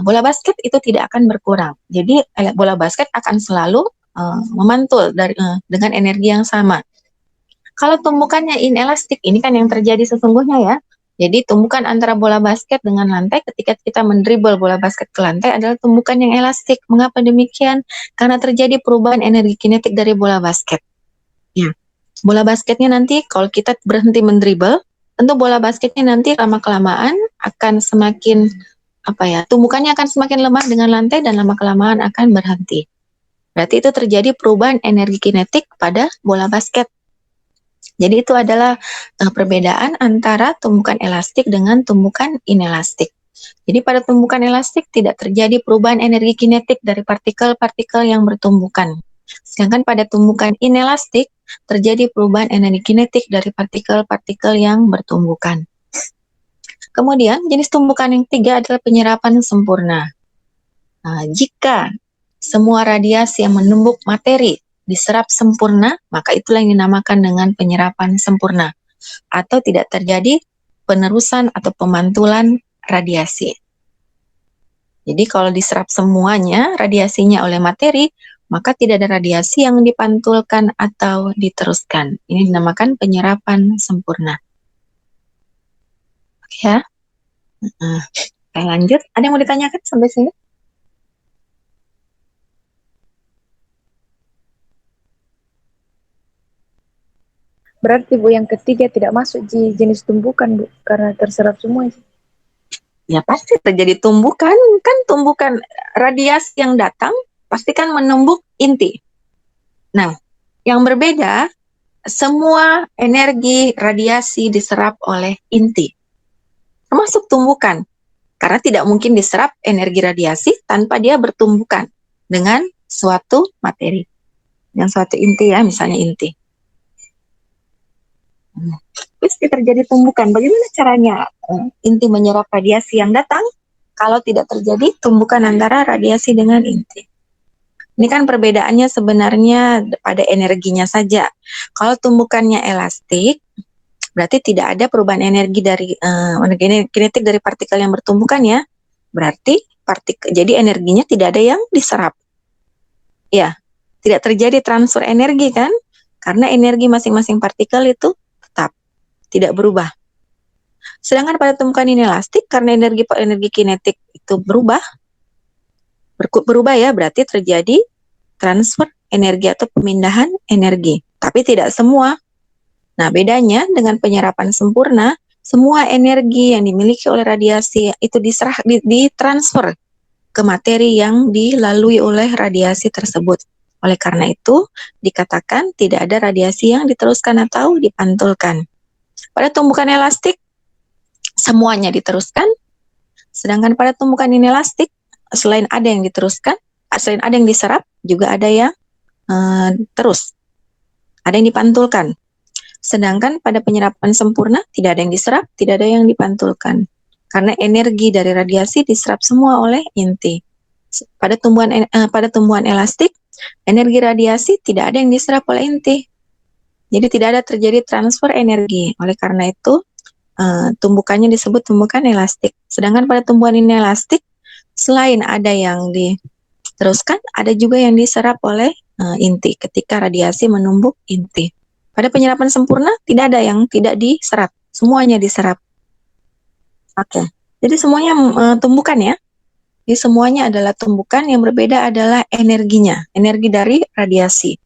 bola basket itu tidak akan berkurang. Jadi bola basket akan selalu memantul dengan energi yang sama. Kalau tumbukannya inelastik, ini kan yang terjadi sesungguhnya ya. Jadi tumbukan antara bola basket dengan lantai ketika kita mendribble bola basket ke lantai adalah tumbukan yang elastik. Mengapa demikian? Karena terjadi perubahan energi kinetik dari bola basket. Ya, bola basketnya nanti kalau kita berhenti mendribble, tentu bola basketnya nanti lama-kelamaan akan semakin tumbukannya akan semakin lemah dengan lantai dan lama-kelamaan akan berhenti. Berarti itu terjadi perubahan energi kinetik pada bola basket. Jadi itu adalah perbedaan antara tumbukan elastik dengan tumbukan inelastik. Jadi pada tumbukan elastik tidak terjadi perubahan energi kinetik dari partikel-partikel yang bertumbukan. Sedangkan pada tumbukan inelastik terjadi perubahan energi kinetik dari partikel-partikel yang bertumbukan. Kemudian jenis tumbukan yang 3 adalah penyerapan sempurna. Jika semua radiasi yang menumbuk materi diserap sempurna, maka itulah yang dinamakan dengan penyerapan sempurna. Atau tidak terjadi penerusan atau pemantulan radiasi. Jadi kalau diserap semuanya radiasinya oleh materi, maka tidak ada radiasi yang dipantulkan atau diteruskan. Ini dinamakan penyerapan sempurna. Oke ya. Kita lanjut. Ada yang mau ditanyakan sampai sini? Berarti Bu yang ketiga tidak masuk di jenis tumbukan Bu, karena terserap semua. Ya pasti terjadi tumbukan, kan tumbukan radiasi yang datang pasti kan menumbuk inti. Nah, yang berbeda, semua energi radiasi diserap oleh inti, termasuk tumbukan. Karena tidak mungkin diserap energi radiasi tanpa dia bertumbukan dengan suatu materi. Yang suatu inti ya, misalnya inti. Terus terjadi tumbukan. Bagaimana caranya inti menyerap radiasi yang datang kalau tidak terjadi tumbukan antara radiasi dengan inti? Ini kan perbedaannya sebenarnya pada energinya saja. Kalau tumbukannya elastik, berarti tidak ada perubahan energi dari kinetik dari partikel yang bertumbukan ya. Berarti jadi energinya tidak ada yang diserap. Ya, tidak terjadi transfer energi kan? Karena energi masing-masing partikel itu tidak berubah. Sedangkan pada tumbukan inelastik, karena energi kinetik itu berubah ya, berarti terjadi transfer energi atau pemindahan energi. Tapi tidak semua. Nah, bedanya dengan penyerapan sempurna, semua energi yang dimiliki oleh radiasi itu ditransfer ke materi yang dilalui oleh radiasi tersebut. Oleh karena itu, dikatakan tidak ada radiasi yang diteruskan atau dipantulkan. Pada tumbukan elastik, semuanya diteruskan, sedangkan pada tumbukan inelastik, selain ada yang diteruskan, selain ada yang diserap, juga ada yang terus, ada yang dipantulkan. Sedangkan pada penyerapan sempurna, tidak ada yang diserap, tidak ada yang dipantulkan. Karena energi dari radiasi diserap semua oleh inti. Pada tumbuhan elastik, energi radiasi tidak ada yang diserap oleh inti. Jadi tidak ada terjadi transfer energi. Oleh karena itu, tumbukannya disebut tumbukan elastik. Sedangkan pada tumbuhan inelastik, selain ada yang diteruskan, ada juga yang diserap oleh inti ketika radiasi menumbuk inti. Pada penyerapan sempurna, tidak ada yang tidak diserap. Semuanya diserap. Oke. Jadi semuanya tumbukan ya. Jadi semuanya adalah tumbukan, yang berbeda adalah energinya, energi dari radiasi.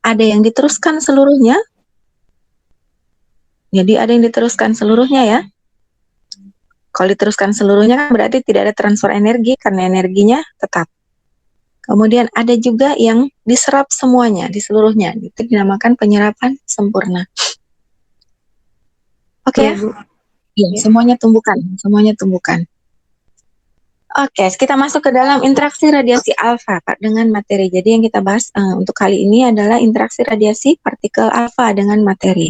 Ada yang diteruskan seluruhnya. Jadi ada yang diteruskan seluruhnya ya. Kalau diteruskan seluruhnya kan berarti tidak ada transfer energi karena energinya tetap. Kemudian ada juga yang diserap semuanya, di seluruhnya. Itu dinamakan penyerapan sempurna. Oke ya? Iya, semuanya tumbukan. Semuanya tumbukan. Oke, kita masuk ke dalam interaksi radiasi alfa Pak, dengan materi. Jadi yang kita bahas untuk kali ini adalah interaksi radiasi partikel alfa dengan materi.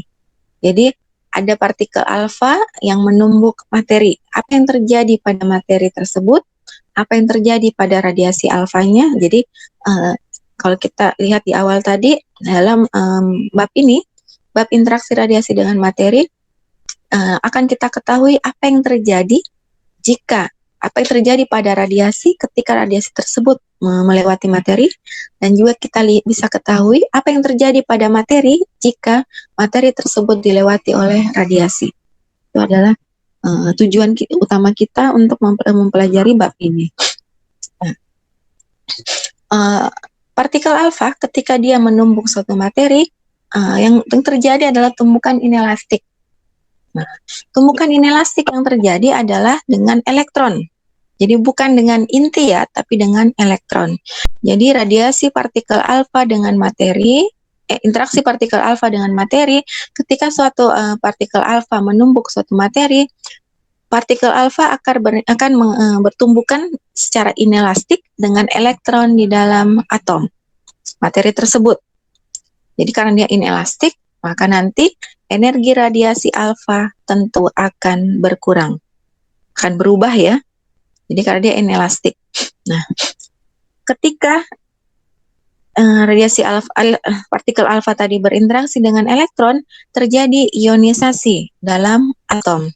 Jadi ada partikel alfa yang menumbuk materi. Apa yang terjadi pada materi tersebut? Apa yang terjadi pada radiasi alfanya? Jadi kalau kita lihat di awal tadi dalam bab ini, bab interaksi radiasi dengan materi, akan kita ketahui apa yang terjadi jika apa yang terjadi pada radiasi ketika radiasi tersebut melewati materi, dan juga kita bisa ketahui apa yang terjadi pada materi jika materi tersebut dilewati oleh radiasi. Itu adalah tujuan utama kita untuk mempelajari bab ini. Partikel alfa ketika dia menumbuk suatu materi, yang terjadi adalah tumbukan inelastik. Nah, tumbukan inelastik yang terjadi adalah dengan elektron. Jadi bukan dengan inti ya, tapi dengan elektron. Jadi radiasi partikel alfa dengan materi, interaksi partikel alfa dengan materi, ketika suatu partikel alfa menumbuk suatu materi, partikel alfa akan bertumbukan secara inelastik dengan elektron di dalam atom materi tersebut. Jadi karena dia inelastik, maka nanti energi radiasi alfa tentu akan berkurang, akan berubah ya. Jadi karena dia inelastik. Nah, ketika radiasi alfa, partikel alfa tadi berinteraksi dengan elektron, terjadi ionisasi dalam atom.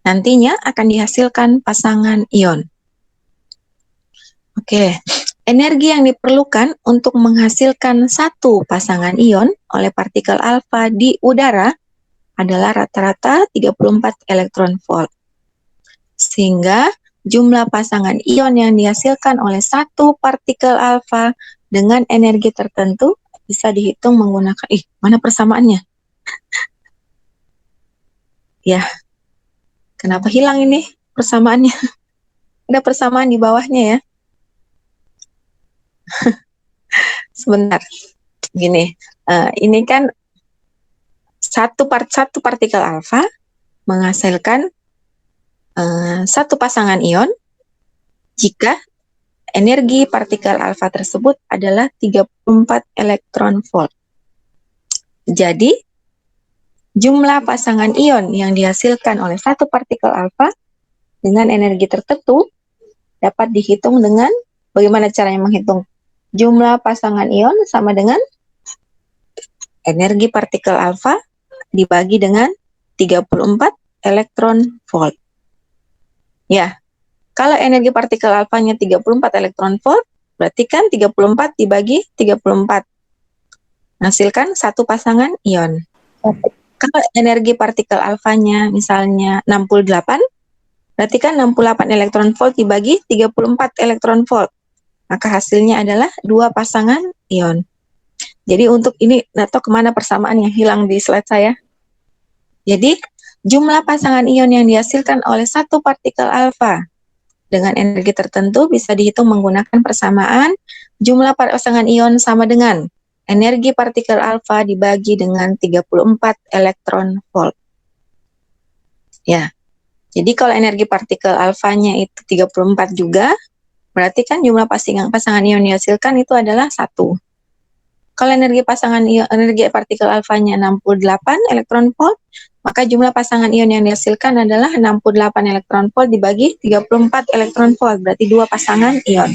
Nantinya akan dihasilkan pasangan ion. Oke, energi yang diperlukan untuk menghasilkan satu pasangan ion oleh partikel alfa di udara adalah rata-rata 34 elektron volt. Sehingga jumlah pasangan ion yang dihasilkan oleh satu partikel alfa dengan energi tertentu bisa dihitung menggunakan, mana persamaannya? Ya, kenapa hilang ini persamaannya? Ada persamaan di bawahnya ya. Sebentar, gini, ini kan satu partikel alfa menghasilkan satu pasangan ion jika energi partikel alfa tersebut adalah 34 elektron volt. Jadi, jumlah pasangan ion yang dihasilkan oleh satu partikel alfa dengan energi tertentu dapat dihitung dengan, bagaimana caranya menghitung? Jumlah pasangan ion sama dengan energi partikel alfa dibagi dengan 34 elektron volt. Ya, kalau energi partikel alfanya 34 elektron volt, berarti kan 34 dibagi 34. Menghasilkan satu pasangan ion. Kalau energi partikel alfanya misalnya 68, berarti kan 68 elektron volt dibagi 34 elektron volt. Maka hasilnya adalah dua pasangan ion. Jadi untuk ini, atau kemana persamaan yang hilang di slide saya? Jadi jumlah pasangan ion yang dihasilkan oleh satu partikel alfa dengan energi tertentu bisa dihitung menggunakan persamaan jumlah pasangan ion sama dengan energi partikel alfa dibagi dengan 34 elektron volt. Ya, jadi kalau energi partikel alfanya itu 34 juga, berarti kan jumlah pasangan ion yang dihasilkan itu adalah 1. Kalau energi partikel alfanya 68 elektron volt, maka jumlah pasangan ion yang dihasilkan adalah 68 elektron volt dibagi 34 elektron volt, berarti 2 pasangan ion.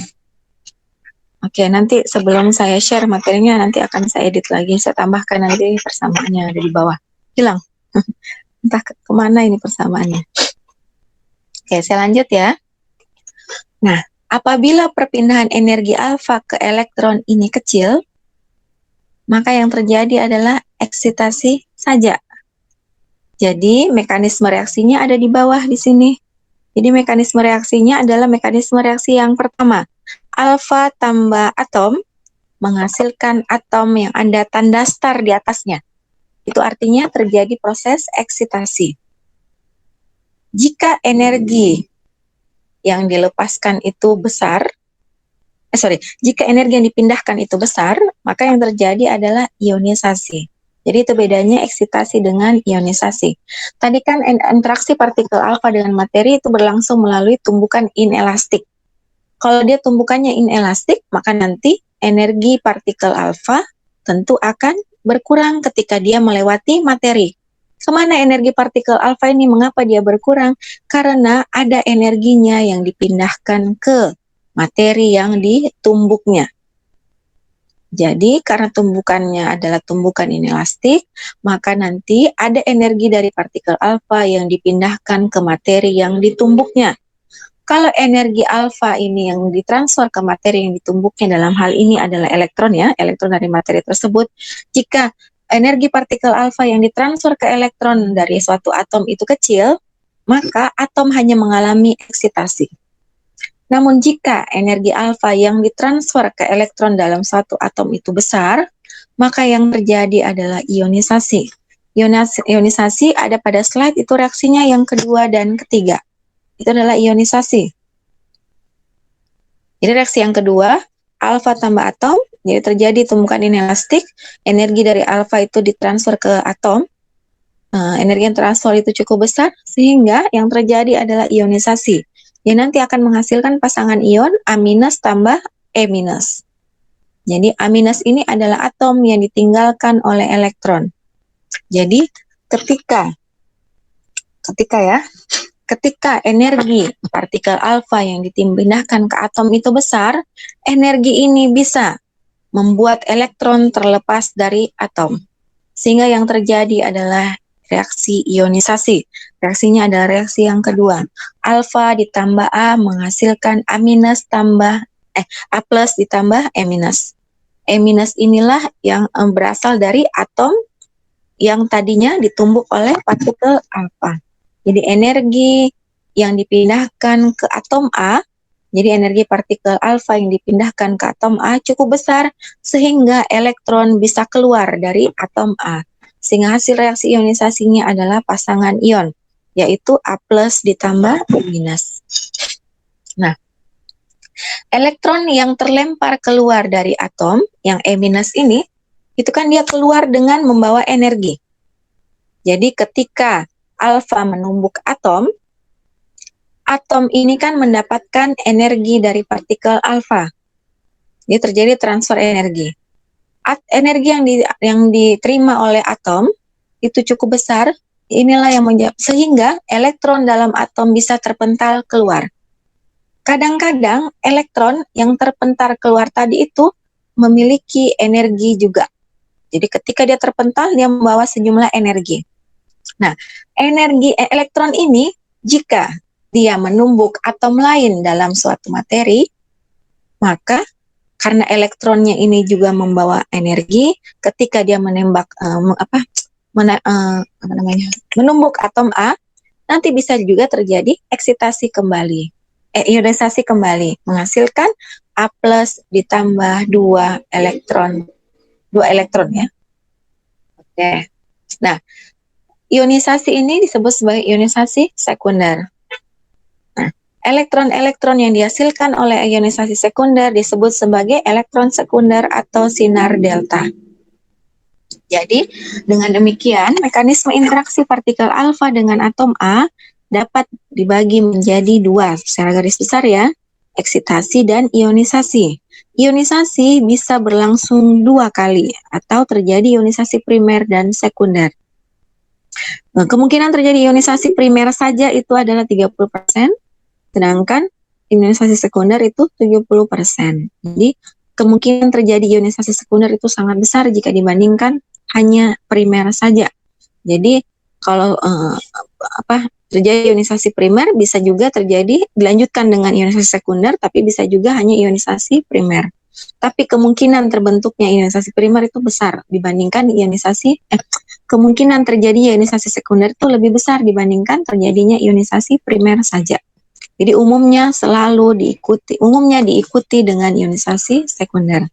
Oke, nanti sebelum saya share materinya, nanti akan saya edit lagi, saya tambahkan nanti persamaannya ada di bawah. Hilang. Entah kemana ini persamaannya. Oke, saya lanjut ya. Nah, apabila perpindahan energi alfa ke elektron ini kecil, maka yang terjadi adalah eksitasi saja. Jadi, mekanisme reaksinya ada di bawah di sini. Jadi, mekanisme reaksinya adalah mekanisme reaksi yang pertama. Alfa tambah atom menghasilkan atom yang ada tanda star di atasnya. Itu artinya terjadi proses eksitasi. Jika energi yang dilepaskan itu besar, jika energi yang dipindahkan itu besar, maka yang terjadi adalah ionisasi. Jadi itu bedanya eksitasi dengan ionisasi. Tadi kan interaksi partikel alfa dengan materi itu berlangsung melalui tumbukan inelastik. Kalau dia tumbukannya inelastik, maka nanti energi partikel alfa tentu akan berkurang ketika dia melewati materi. Kemana energi partikel alfa ini? Mengapa dia berkurang? Karena ada energinya yang dipindahkan ke materi yang ditumbuknya. Jadi karena tumbukannya adalah tumbukan inelastik, maka nanti ada energi dari partikel alfa yang dipindahkan ke materi yang ditumbuknya. Kalau energi alfa ini yang ditransfer ke materi yang ditumbuknya dalam hal ini adalah elektron ya, elektron dari materi tersebut. Jika energi partikel alfa yang ditransfer ke elektron dari suatu atom itu kecil, maka atom hanya mengalami eksitasi. Namun jika energi alfa yang ditransfer ke elektron dalam suatu atom itu besar, maka yang terjadi adalah ionisasi. Ionisasi ada pada slide itu reaksinya yang kedua dan ketiga. Itu adalah ionisasi. Jadi reaksi yang kedua, alfa tambah atom, jadi terjadi tumbukan inelastik, energi dari alfa itu ditransfer ke atom, energi yang transfer itu cukup besar, sehingga yang terjadi adalah ionisasi. Yang nanti akan menghasilkan pasangan ion A- tambah E-. Jadi A- ini adalah atom yang ditinggalkan oleh elektron. Jadi ketika energi partikel alfa yang dipindahkan ke atom itu besar, energi ini bisa membuat elektron terlepas dari atom. Sehingga yang terjadi adalah reaksi ionisasi. Reaksinya adalah reaksi yang kedua. Alfa ditambah A menghasilkan A- tambah A+ ditambah E-. E- inilah yang berasal dari atom yang tadinya ditumbuk oleh partikel alfa. Jadi energi yang dipindahkan ke atom A, jadi energi partikel alfa yang dipindahkan ke atom A cukup besar sehingga elektron bisa keluar dari atom A. Sehingga hasil reaksi ionisasinya adalah pasangan ion, yaitu A+ ditambah E-. Nah, elektron yang terlempar keluar dari atom yang E- ini, itu kan dia keluar dengan membawa energi. Jadi ketika alfa menumbuk atom ini kan mendapatkan energi dari partikel alfa. Jadi terjadi transfer energi. Energi yang diterima oleh atom itu cukup besar. Inilah yang sehingga elektron dalam atom bisa terpental keluar. Kadang-kadang elektron yang terpental keluar tadi itu memiliki energi juga. Jadi ketika dia terpental, dia membawa sejumlah energi. Nah, energi elektron ini jika dia menumbuk atom lain dalam suatu materi, maka karena elektronnya ini juga membawa energi, ketika dia menembak menumbuk atom A, nanti bisa juga terjadi eksitasi kembali, ionisasi kembali, menghasilkan A+ ditambah 2 elektron ya. Oke. Nah, ionisasi ini disebut sebagai ionisasi sekunder. Nah, Elektron-elektron yang dihasilkan oleh ionisasi sekunder disebut sebagai elektron sekunder atau sinar delta. Jadi, dengan demikian, mekanisme interaksi partikel alfa dengan atom A dapat dibagi menjadi dua secara garis besar ya, eksitasi dan ionisasi. Ionisasi bisa berlangsung dua kali atau terjadi ionisasi primer dan sekunder. Nah, kemungkinan terjadi ionisasi primer saja itu adalah 30%, sedangkan ionisasi sekunder itu 70%. Jadi, kemungkinan terjadi ionisasi sekunder itu sangat besar jika dibandingkan hanya primer saja. Jadi, kalau terjadi ionisasi primer bisa juga terjadi dilanjutkan dengan ionisasi sekunder, tapi bisa juga hanya ionisasi primer. Tapi kemungkinan terbentuknya ionisasi primer itu besar dibandingkan kemungkinan terjadi ionisasi sekunder itu lebih besar dibandingkan terjadinya ionisasi primer saja. Jadi umumnya diikuti dengan ionisasi sekunder.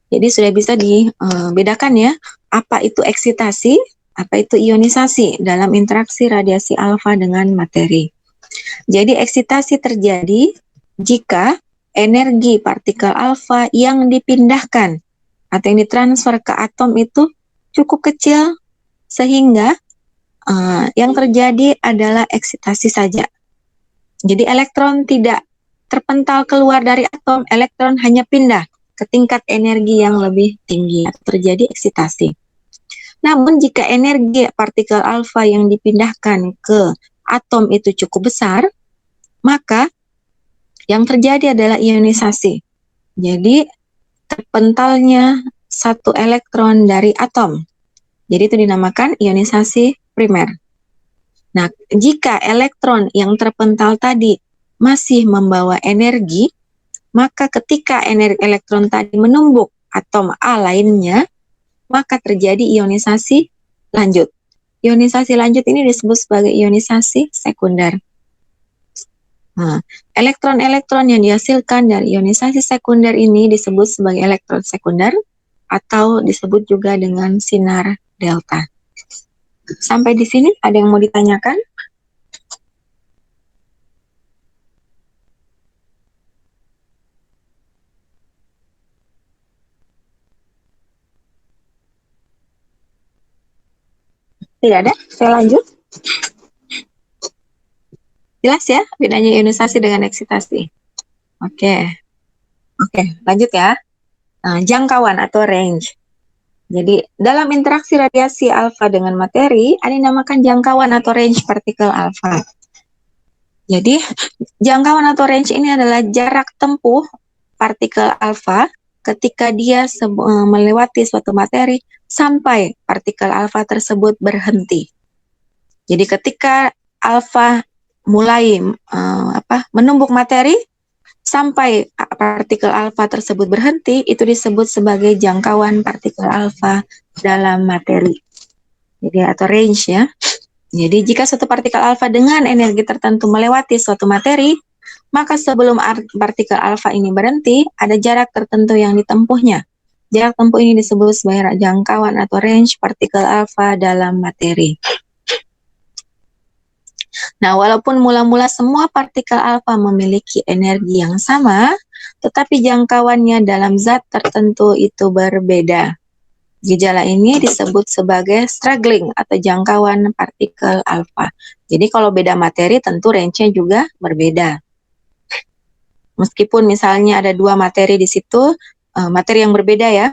Jadi sudah bisa dibedakan ya, apa itu eksitasi, apa itu ionisasi dalam interaksi radiasi alfa dengan materi. Jadi eksitasi terjadi jika energi partikel alfa yang dipindahkan atau yang ditransfer ke atom itu cukup kecil sehingga yang terjadi adalah eksitasi saja. Jadi elektron tidak terpental keluar dari atom, elektron hanya pindah ke tingkat energi yang lebih tinggi, terjadi eksitasi. Namun jika energi partikel alfa yang dipindahkan ke atom itu cukup besar, maka yang terjadi adalah ionisasi. Jadi terpentalnya satu elektron dari atom. Jadi itu dinamakan ionisasi primer. Nah, jika elektron yang terpental tadi masih membawa energi, maka ketika energi elektron tadi menumbuk atom A lainnya, maka terjadi ionisasi lanjut. Ionisasi lanjut ini disebut sebagai ionisasi sekunder. Nah, elektron-elektron yang dihasilkan dari ionisasi sekunder ini disebut sebagai elektron sekunder atau disebut juga dengan sinar delta. Sampai di sini ada yang mau ditanyakan? Tidak ada? Saya lanjut. Jelas ya bedanya ionisasi dengan eksitasi? Oke, lanjut ya. Nah, jangkauan atau range. Jadi, dalam interaksi radiasi alfa dengan materi, ada yang dinamakan jangkauan atau range partikel alfa. Jadi, jangkauan atau range ini adalah jarak tempuh partikel alfa ketika dia melewati suatu materi sampai partikel alfa tersebut berhenti. Jadi ketika alfa mulai menumbuk materi sampai partikel alfa tersebut berhenti, itu disebut sebagai jangkauan partikel alfa dalam materi. Jadi atau range ya. Jadi jika suatu partikel alfa dengan energi tertentu melewati suatu materi, maka sebelum partikel alfa ini berhenti, ada jarak tertentu yang ditempuhnya. Jarak tempuh ini disebut sebagai jangkauan atau range partikel alfa dalam materi. Nah, walaupun mula-mula semua partikel alfa memiliki energi yang sama, tetapi jangkauannya dalam zat tertentu itu berbeda. Gejala ini disebut sebagai struggling atau jangkauan partikel alfa. Jadi kalau beda materi tentu range-nya juga berbeda. Meskipun misalnya ada dua materi di situ, materi yang berbeda ya,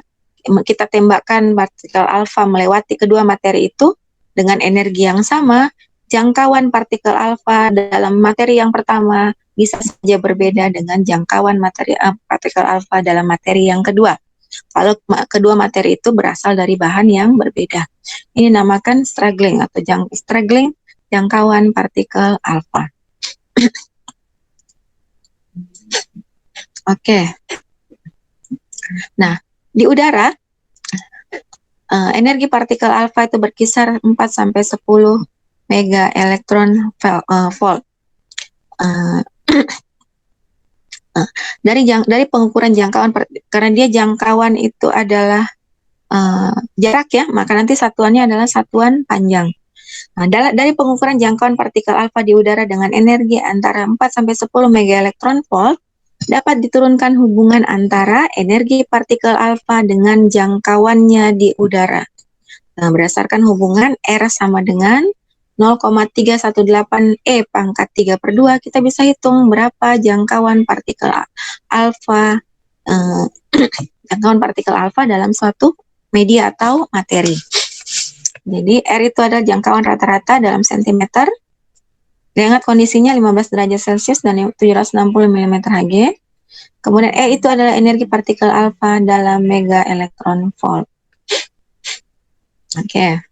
kita tembakkan partikel alfa melewati kedua materi itu dengan energi yang sama, jangkauan partikel alfa dalam materi yang pertama bisa saja berbeda dengan jangkauan partikel alfa dalam materi yang kedua. Kalau kedua materi itu berasal dari bahan yang berbeda. Ini namakan struggling atau struggling jangkauan partikel alfa. Oke. Nah, di udara energi partikel alfa itu berkisar 4 sampai 10 mega elektron volt. Dari pengukuran jangkauan, karena dia jangkauan itu adalah jarak ya, maka nanti satuannya adalah satuan panjang. Nah, dari pengukuran jangkauan partikel alfa di udara dengan energi antara 4 sampai 10 megaelektronvolt, dapat diturunkan hubungan antara energi partikel alfa dengan jangkauannya di udara. Nah, berdasarkan hubungan R sama dengan 0,318 E pangkat 3 per 2, kita bisa hitung berapa jangkauan partikel alfa jangkauan partikel alfa dalam suatu media atau materi. Jadi R itu adalah jangkauan rata-rata dalam sentimeter. Ingat kondisinya 15 derajat Celcius dan 760 mm Hg. Kemudian E itu adalah energi partikel alfa dalam mega elektron volt. Oke.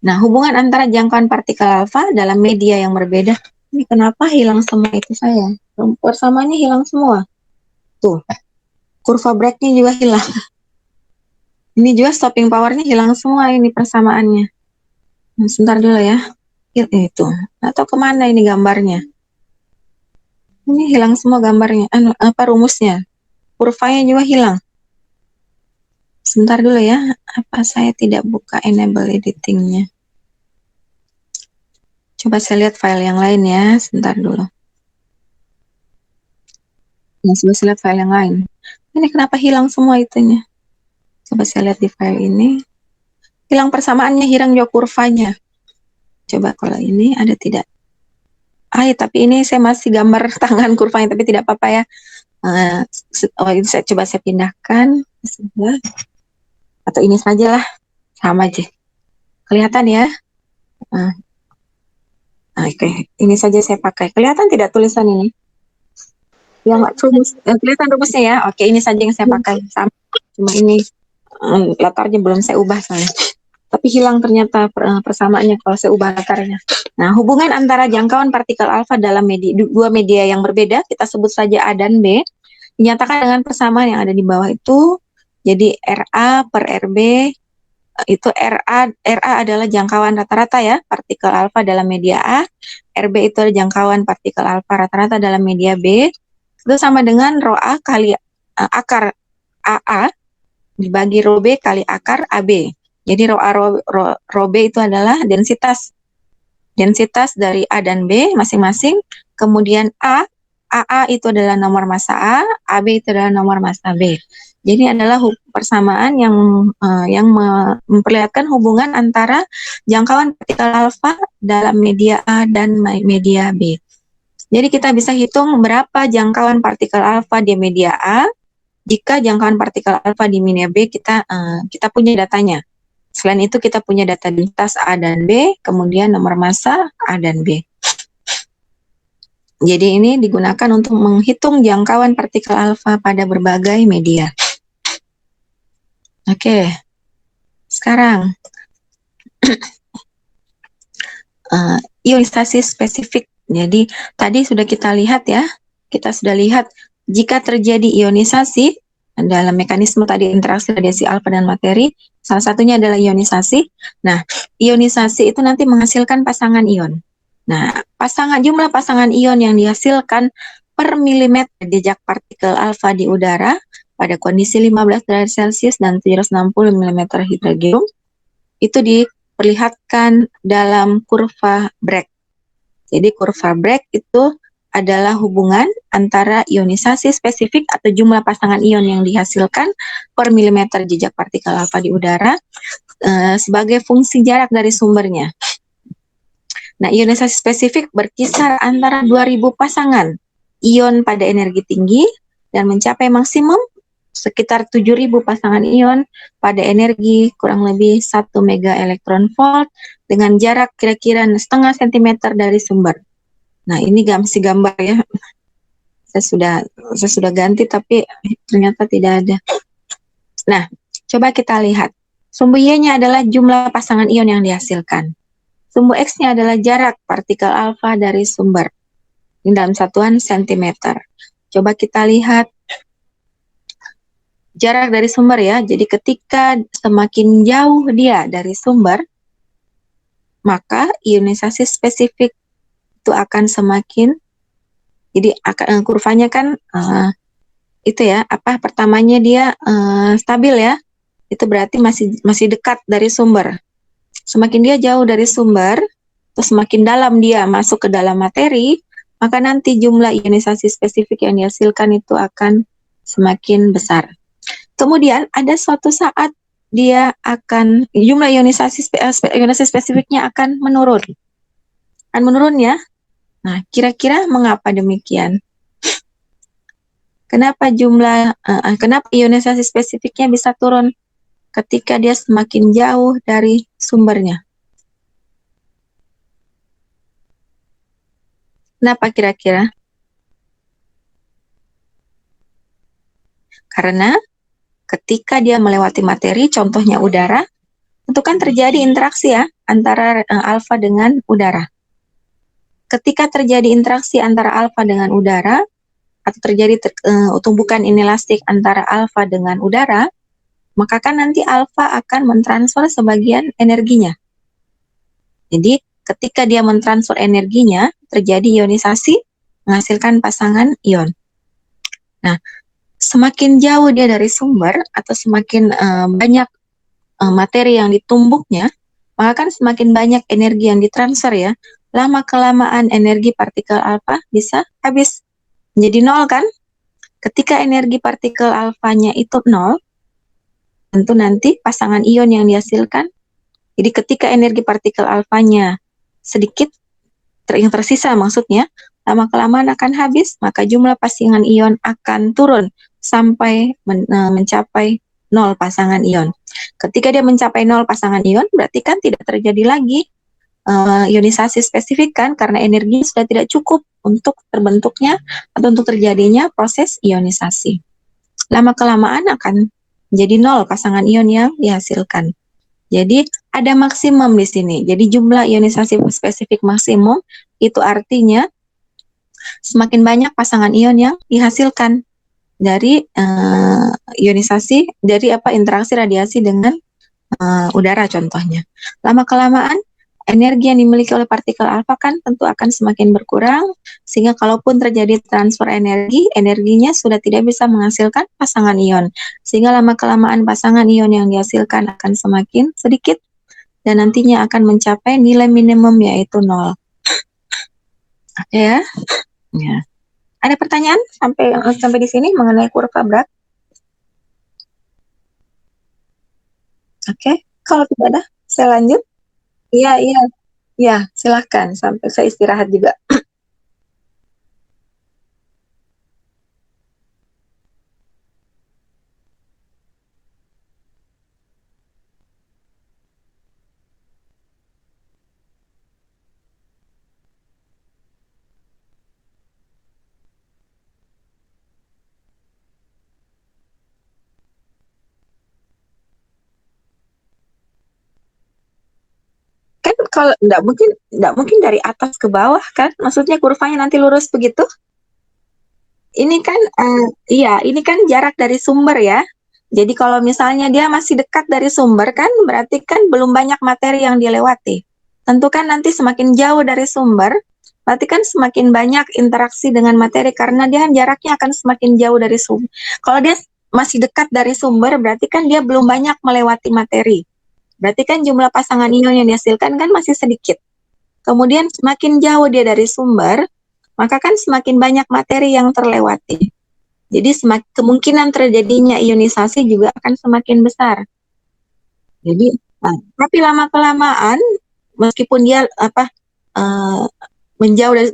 Nah, hubungan antara jangkauan partikel alfa dalam media yang berbeda. Ini kenapa hilang semua itu saya? Persamanya hilang semua. Tuh, kurva Bragg-nya juga hilang. Ini juga stopping power-nya hilang semua ini persamaannya. Nah, sebentar dulu ya. Itu. Atau kemana ini gambarnya? Ini hilang semua gambarnya. Apa rumusnya? Kurvanya juga hilang. Sebentar dulu ya. Apa saya tidak buka enable editingnya? Coba saya lihat file yang lain ya. Sebentar dulu. Nah, coba saya lihat file yang lain. Ini kenapa hilang semua itunya? Coba saya lihat di file ini. Hilang persamaannya, hilang juga kurvanya. Coba kalau ini ada tidak? Ya, tapi ini saya masih gambar tangan kurvanya, tapi tidak apa-apa ya. Ini saya coba saya pindahkan. Atau ini saja lah. Sama aja. Kelihatan ya? Oke. Ini saja saya pakai. Kelihatan tidak tulisan ini? Yang rumus, kelihatan rumusnya ya? Oke, ini saja yang saya pakai. Sama. Cuma ini latarnya belum saya ubah soalnya. Tapi hilang ternyata persamaannya kalau saya ubah latarnya. Nah, hubungan antara jangkauan partikel alfa dalam dua media yang berbeda, kita sebut saja A dan B, dinyatakan dengan persamaan yang ada di bawah itu. Jadi RA per RB, itu RA adalah jangkauan rata-rata ya, partikel alfa dalam media A. RB itu adalah jangkauan partikel alfa rata-rata dalam media B. Itu sama dengan rho A kali akar AA dibagi rho B kali akar AB. Jadi rho B itu adalah densitas dari A dan B masing-masing. Kemudian AA itu adalah nomor massa A, AB itu adalah nomor massa B. Jadi adalah persamaan yang memperlihatkan hubungan antara jangkauan partikel alfa dalam media A dan media B. Jadi kita bisa hitung berapa jangkauan partikel alfa di media A. Jika jangkauan partikel alfa di media B kita punya datanya. Selain itu kita punya data densitas A dan B, kemudian nomor massa A dan B. Jadi ini digunakan untuk menghitung jangkauan partikel alfa pada berbagai media. Oke, sekarang ionisasi spesifik. Jadi tadi sudah kita lihat ya, jika terjadi ionisasi dalam mekanisme tadi interaksi radiasi alfa dan materi, salah satunya adalah ionisasi. Nah, ionisasi itu nanti menghasilkan pasangan ion. Nah, jumlah pasangan ion yang dihasilkan per milimeter jejak partikel alfa di udara pada kondisi 15 derajat Celcius dan 760 mm hidrogium itu diperlihatkan dalam kurva Bragg. Jadi kurva Bragg itu adalah hubungan antara ionisasi spesifik atau jumlah pasangan ion yang dihasilkan per milimeter jejak partikel alfa di udara sebagai fungsi jarak dari sumbernya. Nah, ionisasi spesifik berkisar antara 2000 pasangan ion pada energi tinggi dan mencapai maksimum sekitar 7000 pasangan ion pada energi kurang lebih 1 mega elektron volt dengan jarak kira-kira setengah sentimeter dari sumber. Nah, ini masih gambar ya. Saya sudah ganti tapi ternyata tidak ada. Nah, coba kita lihat. Sumbu Y-nya adalah jumlah pasangan ion yang dihasilkan. Sumbu X-nya adalah jarak partikel alfa dari sumber. Ini dalam satuan sentimeter. Coba kita lihat jarak dari sumber ya. Jadi ketika semakin jauh dia dari sumber, maka ionisasi spesifik itu akan semakin, jadi kurvanya kan itu ya, pertamanya dia stabil ya. Itu berarti masih dekat dari sumber. Semakin dia jauh dari sumber, atau semakin dalam dia masuk ke dalam materi, maka nanti jumlah ionisasi spesifik yang dihasilkan itu akan semakin besar. Kemudian ada suatu saat dia akan jumlah ionisasi spesifiknya akan menurun. Akan menurun ya. Nah, kira-kira mengapa demikian? Kenapa kenapa ionisasi spesifiknya bisa turun ketika dia semakin jauh dari sumbernya? Kenapa kira-kira? Karena ketika dia melewati materi, contohnya udara, itu kan terjadi interaksi ya antara alfa dengan udara. Ketika terjadi interaksi antara alfa dengan udara, atau terjadi tumbukan inelastik antara alfa dengan udara, maka kan nanti alfa akan mentransfer sebagian energinya. Jadi ketika dia mentransfer energinya, terjadi ionisasi, menghasilkan pasangan ion. Nah, semakin jauh dia dari sumber, atau semakin banyak materi yang ditumbuknya, maka kan semakin banyak energi yang ditransfer ya. Lama-kelamaan energi partikel alfa bisa habis. Jadi nol kan? Ketika energi partikel alfanya itu nol, tentu nanti pasangan ion yang dihasilkan, jadi ketika energi partikel alfanya sedikit, yang tersisa maksudnya, lama-kelamaan akan habis, maka jumlah pasangan ion akan turun sampai mencapai nol pasangan ion. Ketika dia mencapai nol pasangan ion, berarti kan tidak terjadi lagi ionisasi spesifik kan, karena energi sudah tidak cukup untuk terbentuknya atau untuk terjadinya proses ionisasi. Lama-kelamaan akan jadi nol pasangan ion yang dihasilkan. Jadi ada maksimum di sini. Jadi jumlah ionisasi spesifik maksimum itu artinya semakin banyak pasangan ion yang dihasilkan dari ionisasi, dari interaksi radiasi dengan udara contohnya. Lama-kelamaan energi yang dimiliki oleh partikel alfa kan tentu akan semakin berkurang, sehingga kalaupun terjadi transfer energi, energinya sudah tidak bisa menghasilkan pasangan ion. Sehingga lama-kelamaan pasangan ion yang dihasilkan akan semakin sedikit, dan nantinya akan mencapai nilai minimum yaitu 0. Oke ya? Ya. Ada pertanyaan sampai di sini mengenai kurva Bragg? Oke, kalau tidak ada, saya lanjut. Iya, iya. Ya, silahkan. Sampai saya istirahat juga. Kan kalau nggak mungkin dari atas ke bawah kan? Maksudnya kurvanya nanti lurus begitu? Ini kan iya, ini kan jarak dari sumber ya. Jadi kalau misalnya dia masih dekat dari sumber kan berarti kan belum banyak materi yang dilewati. Tentu kan nanti semakin jauh dari sumber, berarti kan semakin banyak interaksi dengan materi karena dia jaraknya akan semakin jauh dari sumber. Kalau dia masih dekat dari sumber berarti kan dia belum banyak melewati materi. Berarti kan jumlah pasangan ion yang dihasilkan kan masih sedikit. Kemudian semakin jauh dia dari sumber, maka kan semakin banyak materi yang terlewati. Jadi kemungkinan terjadinya ionisasi juga akan semakin besar. Jadi, tapi lama-kelamaan, meskipun dia menjauh dari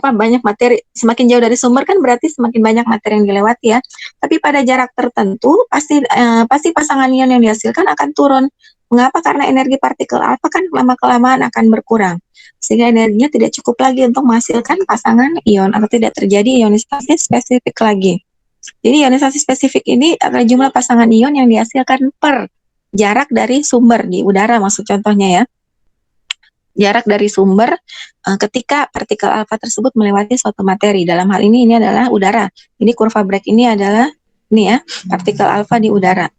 banyak materi, semakin jauh dari sumber kan berarti semakin banyak materi yang dilewati ya. Tapi pada jarak tertentu pasti pasangan ion yang dihasilkan akan turun. Mengapa? Karena energi partikel alfa kan lama-kelamaan akan berkurang, sehingga energinya tidak cukup lagi untuk menghasilkan pasangan ion atau tidak terjadi ionisasi spesifik lagi. Jadi ionisasi spesifik ini adalah jumlah pasangan ion yang dihasilkan per jarak dari sumber di udara, maksud contohnya ya. Jarak dari sumber ketika partikel alfa tersebut melewati suatu materi. Dalam hal ini adalah udara. Ini kurva Bragg ini adalah ini ya, partikel alfa di udara.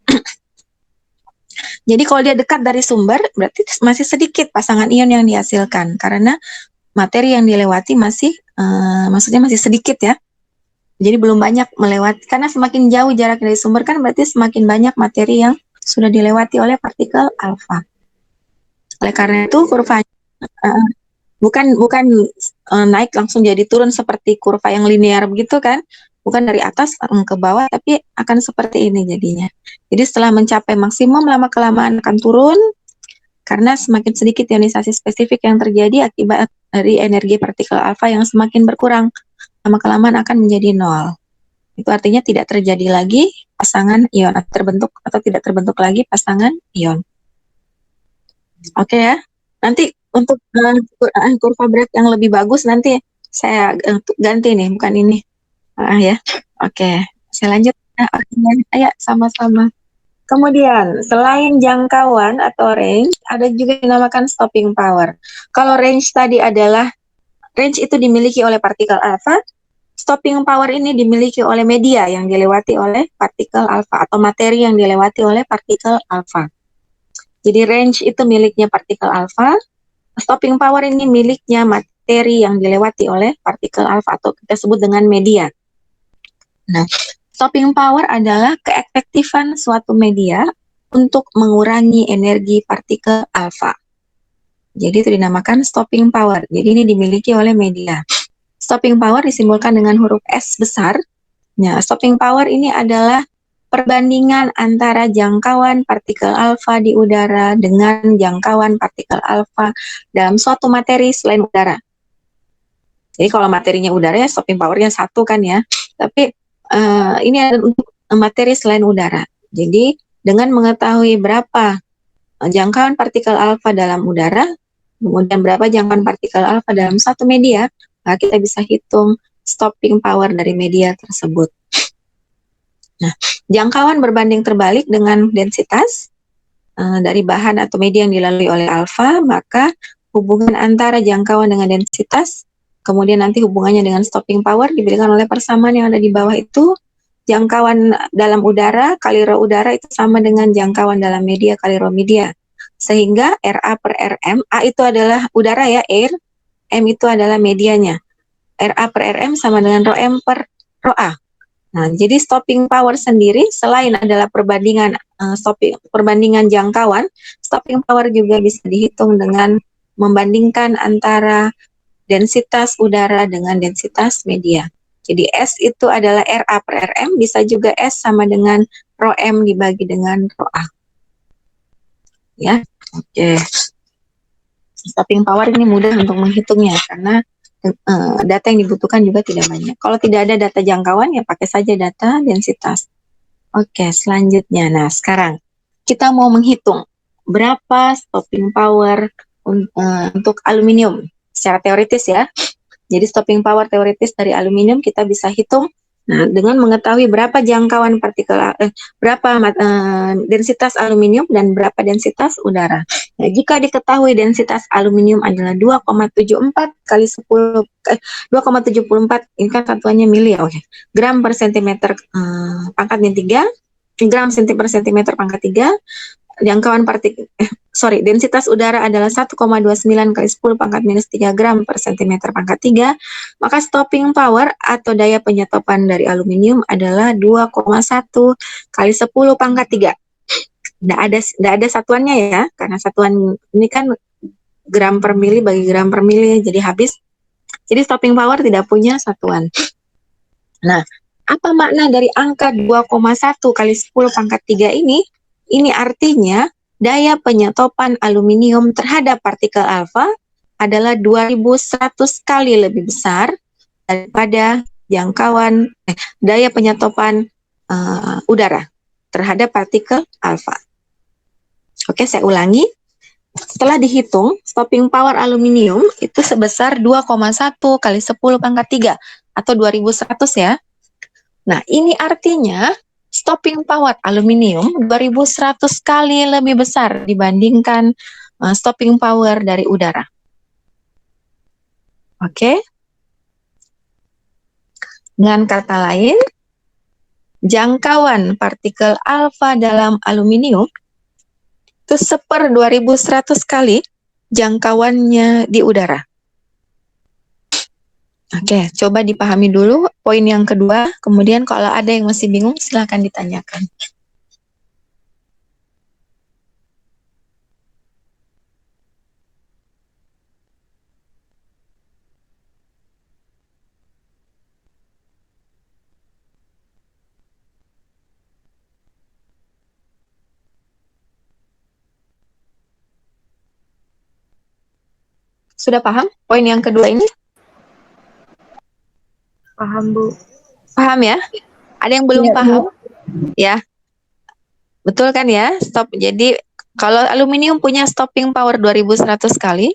Jadi kalau dia dekat dari sumber, berarti masih sedikit pasangan ion yang dihasilkan karena materi yang dilewati maksudnya masih sedikit ya. Jadi belum banyak melewati, karena semakin jauh jarak dari sumber kan berarti semakin banyak materi yang sudah dilewati oleh partikel alfa. Oleh karena itu kurvanya uh, bukan bukan naik langsung jadi turun seperti kurva yang linear begitu kan, bukan dari atas ke bawah, tapi akan seperti ini jadinya. Jadi setelah mencapai maksimum, lama kelamaan akan turun karena semakin sedikit ionisasi spesifik yang terjadi akibat dari energi partikel alfa yang semakin berkurang, lama kelamaan akan menjadi nol. Itu artinya tidak terjadi lagi pasangan ion, atau tidak terbentuk lagi pasangan ion. Oke ya. Nanti untuk kurva Bragg yang lebih bagus nanti saya ganti nih, bukan ini. Ya. Oke. Saya lanjut. Ayo sama-sama. Kemudian, selain jangkauan atau range, ada juga yang dinamakan stopping power. Kalau range tadi adalah, range itu dimiliki oleh partikel alfa, stopping power ini dimiliki oleh media yang dilewati oleh partikel alfa atau materi yang dilewati oleh partikel alfa. Jadi range itu miliknya partikel alfa, stopping power ini miliknya materi yang dilewati oleh partikel alfa atau kita sebut dengan media. Nah, stopping power adalah keefektifan suatu media untuk mengurangi energi partikel alfa. Jadi itu dinamakan stopping power. Jadi ini dimiliki oleh media. Stopping power disimbolkan dengan huruf S besar. Nah, stopping power ini adalah perbandingan antara jangkauan partikel alfa di udara dengan jangkauan partikel alfa dalam suatu materi selain udara. Jadi kalau materinya udara ya stopping powernya 1 kan ya. Tapi ini ada untuk materi selain udara. Jadi dengan mengetahui berapa jangkauan partikel alfa dalam udara, kemudian berapa jangkauan partikel alfa dalam satu media, kita bisa hitung stopping power dari media tersebut. Nah, jangkauan berbanding terbalik dengan densitas dari bahan atau media yang dilalui oleh alfa, maka hubungan antara jangkauan dengan densitas, kemudian nanti hubungannya dengan stopping power diberikan oleh persamaan yang ada di bawah itu. Jangkauan dalam udara kali rho udara itu sama dengan jangkauan dalam media kali rho media. Sehingga RA per RM, A itu adalah udara ya, air, M itu adalah medianya. RA per RM sama dengan rho M per rho A. Nah, jadi stopping power sendiri selain adalah perbandingan jangkauan, stopping power juga bisa dihitung dengan membandingkan antara densitas udara dengan densitas media. Jadi S itu adalah RA per RM, bisa juga S sama dengan rho M dibagi dengan rho A. Ya, oke. Stopping power ini mudah untuk menghitungnya karena data yang dibutuhkan juga tidak banyak. Kalau tidak ada data jangkauan ya pakai saja data densitas. Oke, selanjutnya. Nah, sekarang kita mau menghitung berapa stopping power untuk aluminium secara teoritis ya. Jadi stopping power teoritis dari aluminium kita bisa hitung. Nah, dengan mengetahui berapa jangkauan partikel, berapa densitas aluminium dan berapa densitas udara. Nah, jika diketahui densitas aluminium adalah 2,74 kali 10, 2,74, ini kan satuannya mili ya, oke. Gram per sentimeter pangkatnya 3, gram per sentimeter pangkat 3, jangkauan densitas udara adalah 1,29 kali 10 pangkat minus 3 gram per sentimeter pangkat 3, maka stopping power atau daya penyetopan dari aluminium adalah 2,1 kali 10 pangkat 3. Nggak ada satuannya ya, karena satuan ini kan gram per mili bagi gram per mili, jadi habis. Jadi stopping power tidak punya satuan. Nah, apa makna dari angka 2,1 kali 10 pangkat 3 ini? Ini artinya daya penyetopan aluminium terhadap partikel alfa adalah 2100 kali lebih besar daripada jangkauan daya penyetopan udara terhadap partikel alfa. Oke, saya ulangi. Setelah dihitung, stopping power aluminium itu sebesar 2,1 kali 10 pangkat 3 atau 2100 ya. Nah, ini artinya stopping power aluminium 2100 kali lebih besar dibandingkan stopping power dari udara. Oke. Dengan kata lain, jangkauan partikel alfa dalam aluminium itu 1/2100 kali jangkauannya di udara. Oke, coba dipahami dulu poin yang kedua, kemudian kalau ada yang masih bingung silahkan ditanyakan. Sudah paham poin yang kedua ini? Paham, Bu. Paham ya? Ada yang belum Iya, Bu. paham? Ya, betul kan ya? Stop. Jadi kalau aluminium punya stopping power 2100 kali,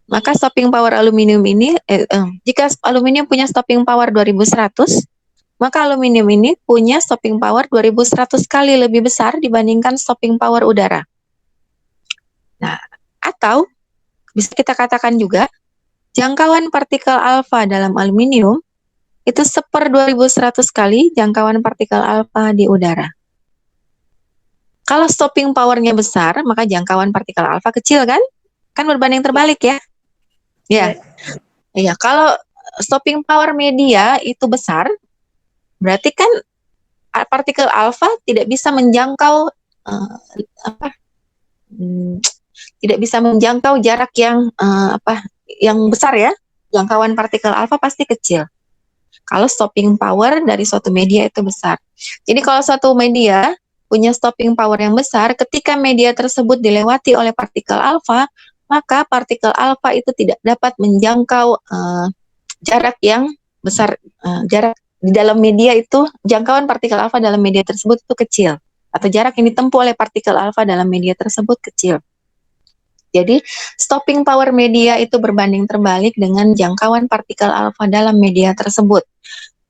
maka stopping power aluminium ini jika aluminium punya stopping power 2100, maka aluminium ini punya stopping power 2100 kali lebih besar dibandingkan stopping power udara. Nah, atau bisa kita katakan juga jangkauan partikel alfa dalam aluminium itu 1/2100 kali jangkauan partikel alfa di udara. Kalau stopping powernya besar, maka jangkauan partikel alfa kecil kan? Kan berbanding terbalik ya? Ya, iya. Kalau stopping power media itu besar, berarti kan partikel alfa tidak bisa menjangkau uh, apa? Tidak bisa menjangkau jarak yang besar ya. Jangkauan partikel alfa pasti kecil. Kalau stopping power dari suatu media itu besar. Jadi kalau suatu media punya stopping power yang besar, ketika media tersebut dilewati oleh partikel alfa, maka partikel alfa itu tidak dapat menjangkau jarak yang besar. Jarak di dalam media itu, jangkauan partikel alfa dalam media tersebut itu kecil. Atau jarak yang ditempuh oleh partikel alfa dalam media tersebut kecil. Jadi, stopping power media itu berbanding terbalik dengan jangkauan partikel alfa dalam media tersebut.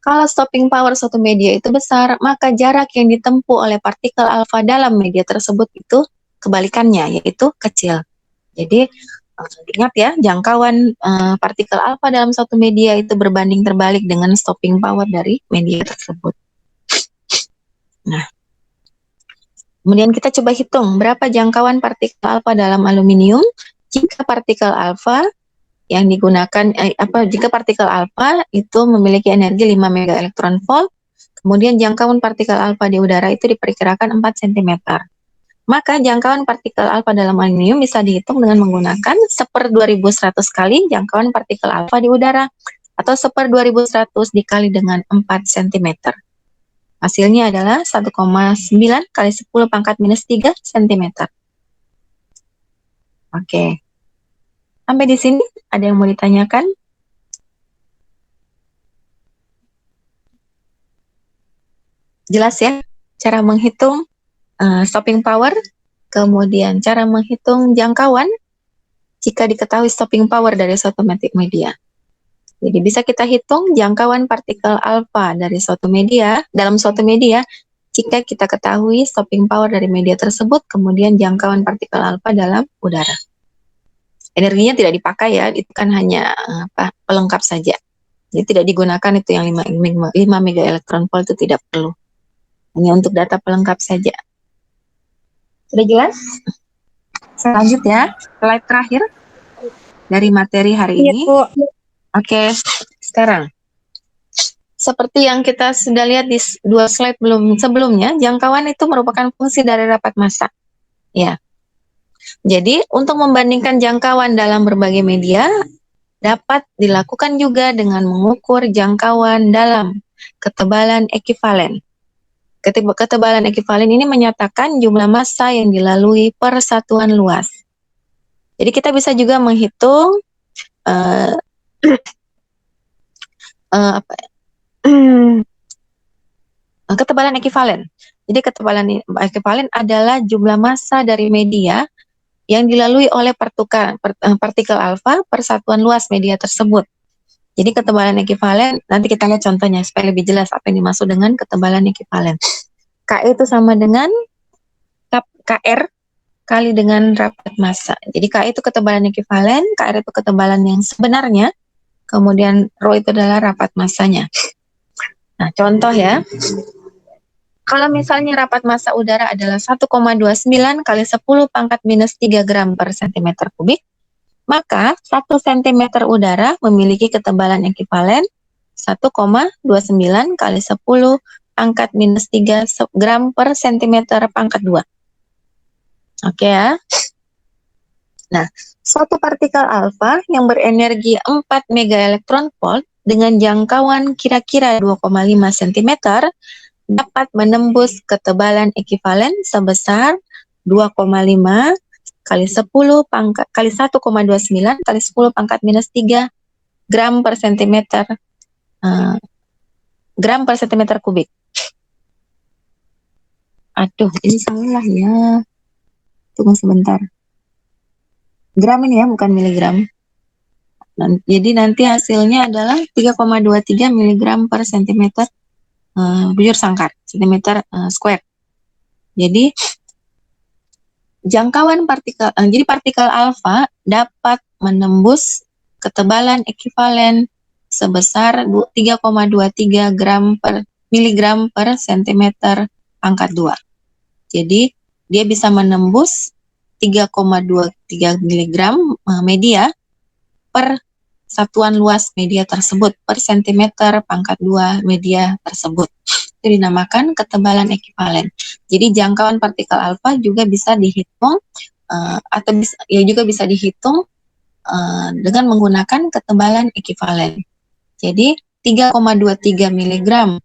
Kalau stopping power suatu media itu besar, maka jarak yang ditempuh oleh partikel alfa dalam media tersebut itu kebalikannya, yaitu kecil. Jadi, ingat ya, jangkauan partikel alfa dalam suatu media itu berbanding terbalik dengan stopping power dari media tersebut. Nah, kemudian kita coba hitung berapa jangkauan partikel alfa dalam aluminium jika partikel alfa yang digunakan jika partikel alfa itu memiliki energi 5 mega elektron volt, kemudian jangkauan partikel alfa di udara itu diperkirakan 4 cm. Maka jangkauan partikel alfa dalam aluminium bisa dihitung dengan menggunakan 1/2100 kali jangkauan partikel alfa di udara atau 1/2100 dikali dengan 4 cm. Hasilnya adalah 1,9 kali 10 pangkat minus 3 cm. Oke. Sampai di sini ada yang mau ditanyakan? Jelas ya cara menghitung stopping power, kemudian cara menghitung jangkauan jika diketahui stopping power dari suatu media. Jadi bisa kita hitung jangkauan partikel alfa dari suatu media, dalam suatu media, jika kita ketahui stopping power dari media tersebut, kemudian jangkauan partikel alfa dalam udara. Energinya tidak dipakai ya, itu kan hanya pelengkap saja. Jadi tidak digunakan itu yang 5 mega elektron volt itu tidak perlu. Hanya untuk data pelengkap saja. Sudah jelas? Saya lanjut ya, slide terakhir dari materi hari ini. Oke, sekarang seperti yang kita sudah lihat di 2 slide sebelumnya, jangkauan itu merupakan fungsi dari rapat massa. Ya. Jadi, untuk membandingkan jangkauan dalam berbagai media dapat dilakukan juga dengan mengukur jangkauan dalam ketebalan ekivalen. Ketebalan ekivalen ini menyatakan jumlah massa yang dilalui per satuan luas. Jadi kita bisa juga menghitung ketebalan ekivalen. Jadi ketebalan ekivalen adalah jumlah massa dari media yang dilalui oleh partikel alfa per satuan luas media tersebut. Jadi ketebalan ekivalen, nanti kita lihat contohnya supaya lebih jelas apa yang dimaksud dengan ketebalan ekivalen. K itu sama dengan KR kali dengan rapat massa. Jadi K itu ketebalan ekivalen, KR itu ketebalan yang sebenarnya, kemudian Rho itu adalah rapat massanya. Nah, contoh ya. Kalau misalnya rapat massa udara adalah 1,29 kali 10 pangkat minus 3 gram per cm kubik, maka 1 cm udara memiliki ketebalan ekivalen 1,29 kali 10 pangkat minus 3 gram per cm pangkat 2. Oke ya. Nah, suatu partikel alfa yang berenergi 4 mega elektron volt dengan jangkauan kira-kira 2,5 cm dapat menembus ketebalan ekivalen sebesar 2,5 kali 10 pangkat kali 1,29 kali 10 pangkat minus 3 gram per sentimeter gram per sentimeter kubik. Aduh, ini salah ya. Tunggu sebentar. Gram ini ya, bukan miligram. Jadi nanti hasilnya adalah 3,23 miligram per sentimeter bujur sangkar, sentimeter square. Jadi jangkauan partikel, jadi partikel alfa dapat menembus ketebalan ekivalen sebesar 3,23 gram per miligram per sentimeter pangkat 2. Jadi dia bisa menembus 3,23 miligram media per satuan luas media tersebut per sentimeter pangkat 2 media tersebut. Itu dinamakan ketebalan ekivalen. Jadi jangkauan partikel alfa juga bisa dihitung atau juga bisa dihitung dengan menggunakan ketebalan ekivalen. Jadi 3,23 miligram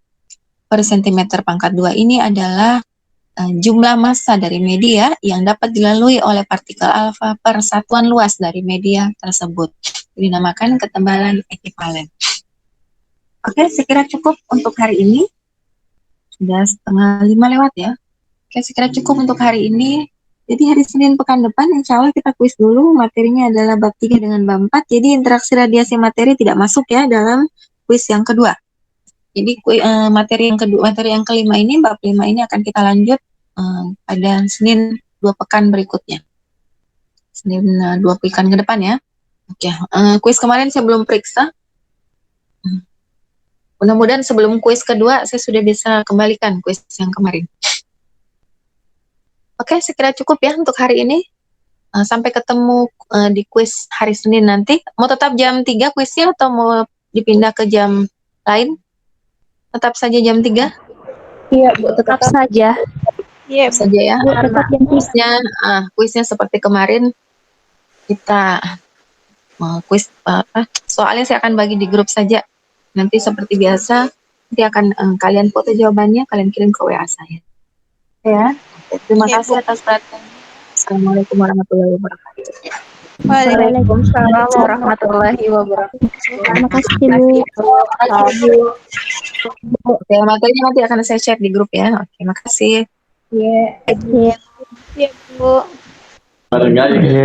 per sentimeter pangkat 2 ini adalah jumlah massa dari media yang dapat dilalui oleh partikel alfa per satuan luas dari media tersebut. Dinamakan ketebalan ekivalen. Oke, saya kira cukup untuk hari ini. Sudah 4:30 lewat ya. Oke, saya kira cukup untuk hari ini. Jadi hari Senin pekan depan insya Allah kita kuis dulu. Materinya adalah bab 3 dengan bab 4. Jadi interaksi radiasi materi tidak masuk ya dalam kuis yang kedua. Jadi materi yang kelima ini, bab 5 ini akan kita lanjut pada Senin 2 pekan berikutnya. Senin 2 pekan ke depan ya. Oke, kuis kemarin saya belum periksa. Mudah-mudahan sebelum kuis kedua saya sudah bisa kembalikan kuis yang kemarin. Oke, saya kira cukup ya untuk hari ini. Sampai ketemu di kuis hari Senin nanti. Mau tetap jam 3 kuisnya atau mau dipindah ke jam lain? Tetap saja jam 3? Iya, Bu, Tetap saja. Iya, Bu. Saja ya. Bu, tetap jam 3. Kuisnya seperti kemarin kita kuis soalnya saya akan bagi di grup saja. Nanti seperti biasa nanti akan kalian foto jawabannya, kalian kirim ke WA saya. Ya. Terima kasih atas perhatiannya. Assalamualaikum warahmatullahi wabarakatuh. Waalaikumsalam warahmatullahi wabarakatuh. Terima kasih, Bu. Oke, materinya nanti akan saya share di grup ya. Oke, makasih. Iya. Iya. Iya, Bu. Barangkali.